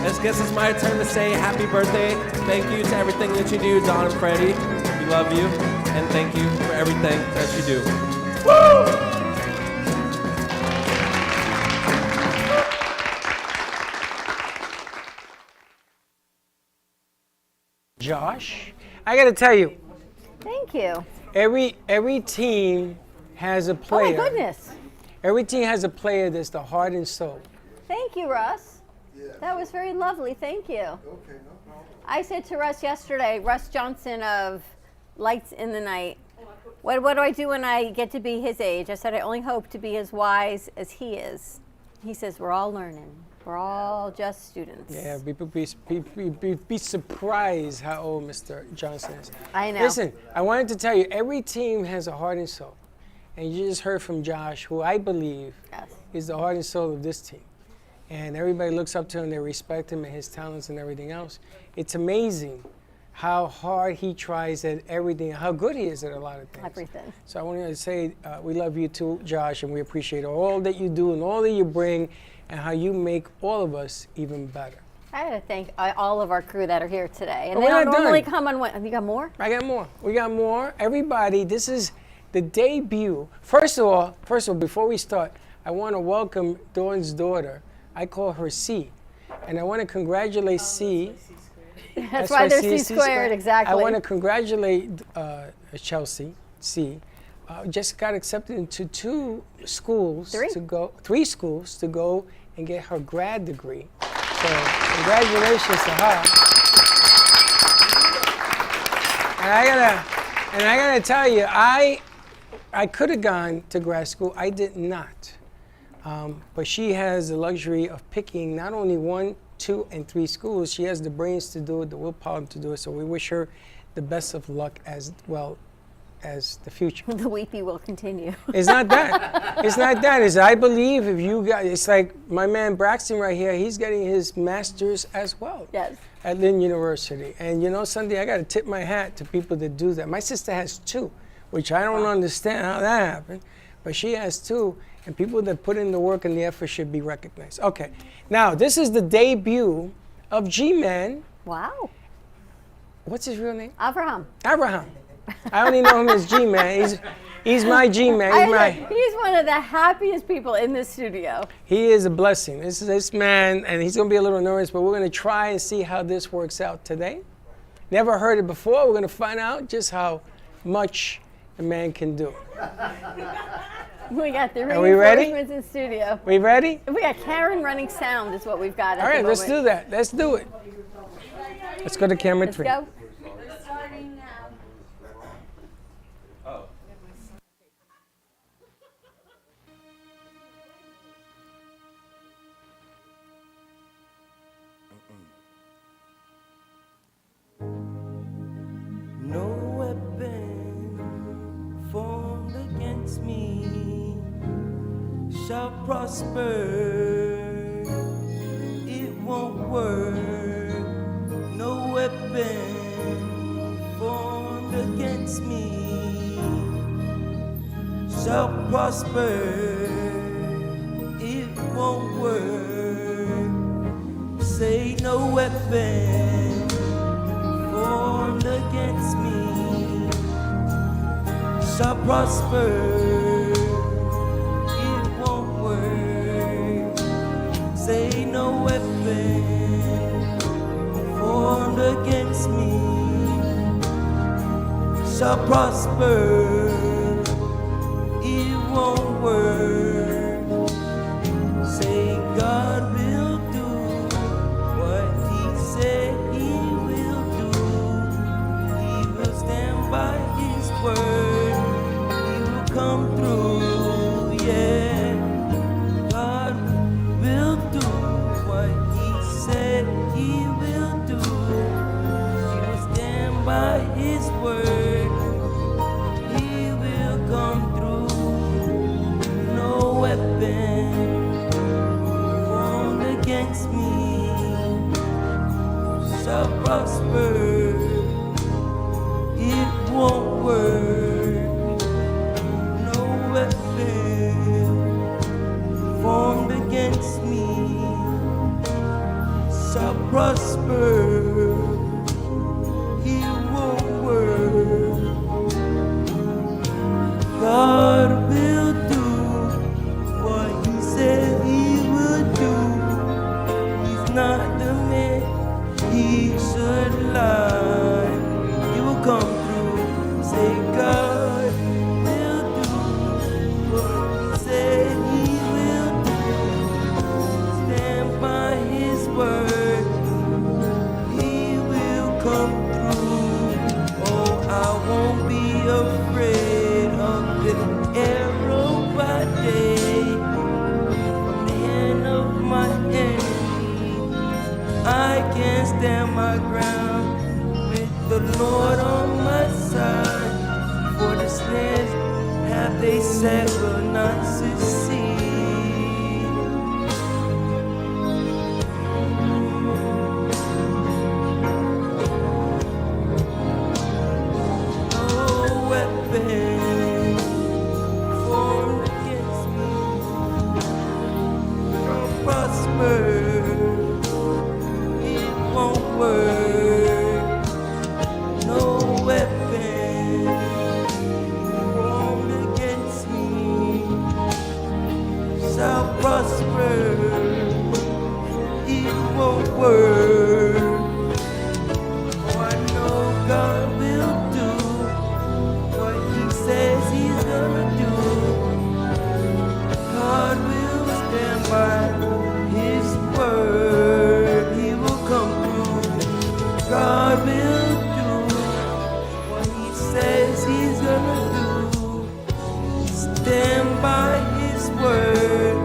I guess it's my turn to say happy birthday. Thank you to everything that you do, Don and Freddie. We love you, and thank you for everything that you do. Woo! Josh, I got to tell you, Thank you. every team has a player. Oh my goodness. Every team has a player that's the heart and soul. Thank you, Russ. That was very lovely. Thank you. Okay, no problem. I said to Russ yesterday, Russ Johnson of Lights in the Night, what do I do when I get to be his age? I said, I only hope to be as wise as he is. He says, we're all learning. We're all just students. Yeah, be surprised how old Mr. Johnson is. I know. Listen, I wanted to tell you, every team has a heart and soul. And you just heard from Josh, who I believe is the heart and soul of this team. And everybody looks up to him, they respect him and his talents and everything else. It's amazing how hard he tries at everything, how good he is at a lot of things. Everything. So I wanted to say we love you too, Josh, and we appreciate all that you do and all that you bring and how you make all of us even better. I have to thank all of our crew that are here today. And Oh, they we're don't not normally done. come on, have you got more? I got more. We got more. Everybody, this is the debut. First of all, before we start, I want to welcome Dawn's daughter. I call her C. And I want to congratulate C. That's why they're C squared, exactly. I want to congratulate Chelsea, C. Just got accepted into three schools to go and get her grad degree. So congratulations to her. And I gotta tell you, I could have gone to grad school. I did not. But she has the luxury of picking not only 1, 2, and 3 schools. She has the brains to do it, the willpower to do it. So we wish her the best of luck as well as the future. The weepy will continue. It's not that. It's not that. It's I believe if you got, it's like my man Braxton right here, he's getting his master's as well. Yes. At Lynn University. And you know, Sunday, I got to tip my hat to people that do that. My sister has 2, which I don't understand how that happened, but she has 2. And people that put in the work and the effort should be recognized. Okay, now this is the debut of G-Man. Wow. What's his real name? Abraham. I only know him as G-Man. He's my G-Man. He's one of the happiest people in this studio. He is a blessing. This man, and he's going to be a little nervous, but we're going to try and see how this works out today. Never heard it before. We're going to find out just how much a man can do. We got the Are we ready? reinforcements in studio. We ready? We got Karen running sound is what we've got at All right, the let's moment. do that. Let's do it. Let's go to camera 3. Let's go. We're starting now. Oh. No weapon formed against me shall prosper. It won't work. No weapon formed against me shall prosper. It won't work. Say no weapon formed against me shall prosper. It won't work. Say no weapon formed against me shall prosper. It won't work. Say God will do what He said He will do. He will stand by His word. He will come through, yeah. God will do what He said He will do. He will stand by His word. He will come through. No weapon formed against me shall prosper. It won't work. No weapon formed against me shall said will not succeed. No weapon formed against me shall prosper. It won't work. No weapon formed against me shall prosper. It won't work. Oh, I know God will do what He says He's gonna do. God will stand by His word. He will come through. God will do what He says He's gonna do. Stand by His word.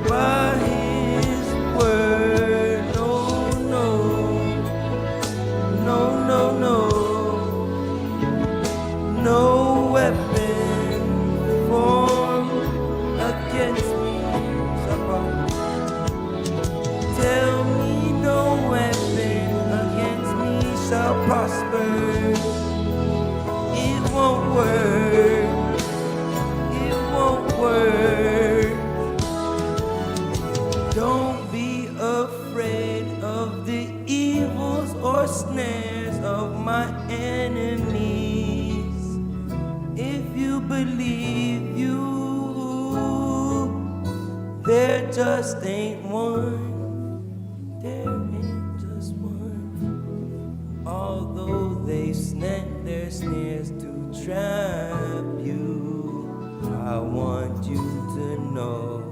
By His word. No, no. No, no, no. No weapon formed against me shall prosper. Tell me no weapon against me shall prosper. It won't work. It won't work. Don't be afraid of the evils or snares of my enemies. If you believe you, there just ain't one. There ain't just one. Although they snap their snares to trap you, I want you to know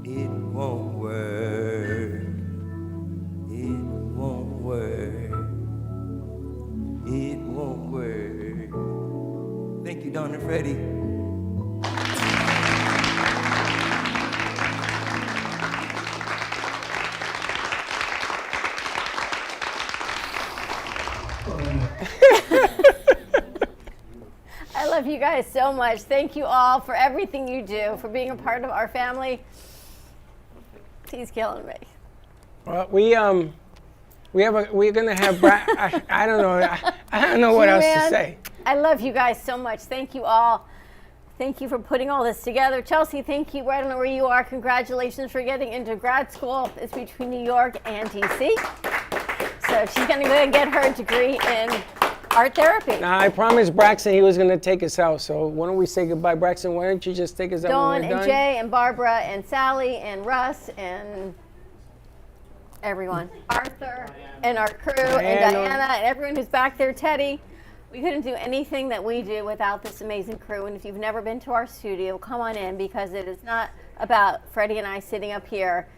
it won't work. It won't work. It won't work. Thank you, Don and Freddie. I love you guys so much. Thank you all for everything you do, for being a part of our family. He's killing me. Well, we're gonna have I don't know. I don't know what else to say. I love you guys so much. Thank you all. Thank you for putting all this together. Chelsea, thank you. I don't know where you are. Congratulations for getting into grad school. It's between New York and DC. So she's gonna go and get her degree in art therapy. Now, I promised Braxton he was going to take us out, so why don't we say goodbye, Braxton? Why don't you just take us out Dawn when we're and done? Jay and Barbara and Sally and Russ and everyone. Arthur and our crew and Diana and everyone who's back there, Teddy. We couldn't do anything that we do without this amazing crew. And if you've never been to our studio, come on in, because it is not about Freddie and I sitting up here.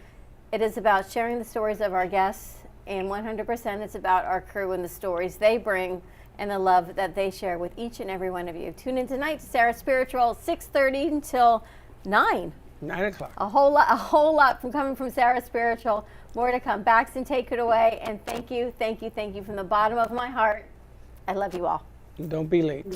It is about sharing the stories of our guests, and 100% it's about our crew and the stories they bring and the love that they share with each and every one of you. Tune in tonight to Sarah Spiritual, 6:30 until 9. 9 o'clock. A whole lot from coming from Sarah Spiritual. More to come. Baxton, take it away. And thank you from the bottom of my heart. I love you all. Don't be late.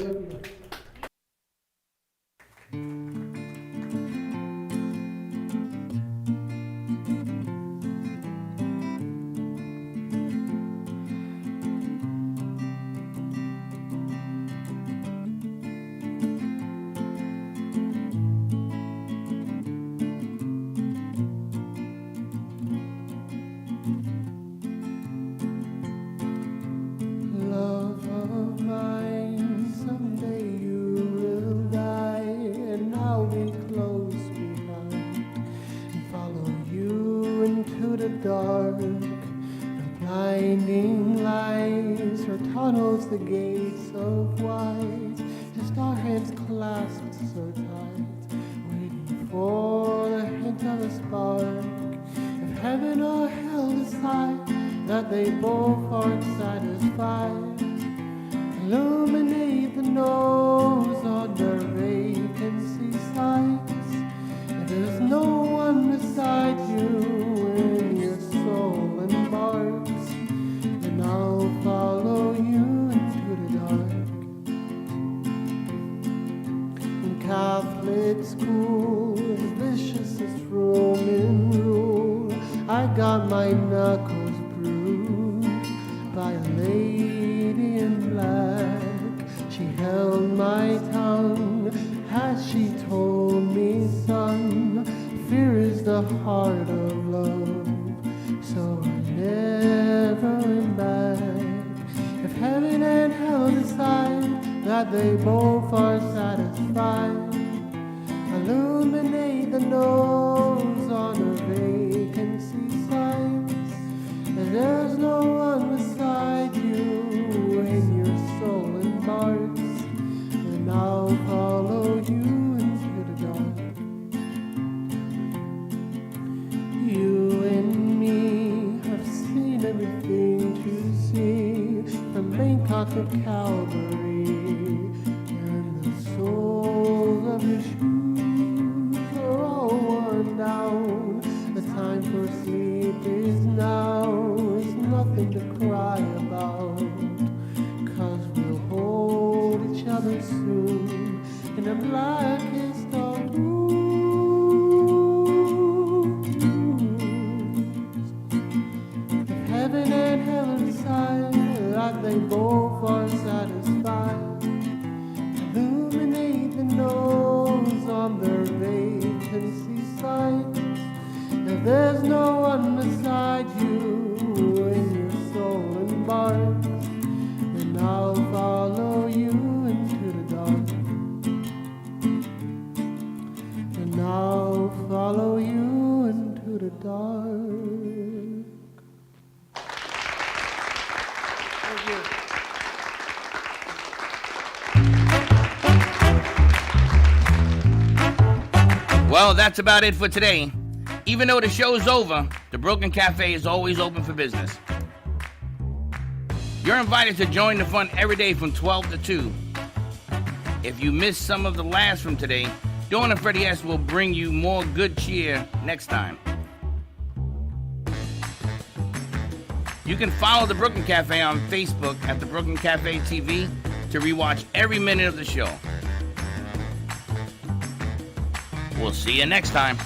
Love of mine, someday you will die, and I'll be close behind and follow you into the dark. The blinding lights or tunnels, the gates of white, just our hands clasped so tight, waiting for the hint of a spark. If heaven or hell decide that they both aren't satisfied, illuminate the nose on their vacancy sides. If there's no one beside you when your soul embarks, then I'll follow you into the dark. And Catholic school, as vicious as Roman rule. I got my knuckles bruised by a lady in black. She held my tongue as she told me, son, fear is the heart of love. So I never went back. If heaven and hell decide that they both are satisfied, illuminate the nose on a vacancy signs. And there's no one beside you when your soul embarks, and I'll follow you into the dark. You and me have seen everything to see, from Bangkok to Calvary, and the soles of your shoes are all worn down. The time for sleep is now, it's nothing to cry about, 'cause we'll hold each other soon in the blackest of rooms. If heaven and hell decide that they both are satisfied, illuminate the nose on their vacancy signs. If there's no one beside you when your soul embarks, then I'll follow you into the dark. And I'll follow you into the dark. Thank you. Well, that's about it for today. Even though the show's over, the Brooklyn Cafe is always open for business. You're invited to join the fun every day from 12 to 2. If you missed some of the laughs from today, Dawn and Freddie S. will bring you more good cheer next time. You can follow the Brooklyn Cafe on Facebook at the Brooklyn Cafe TV to rewatch every minute of the show. We'll see you next time.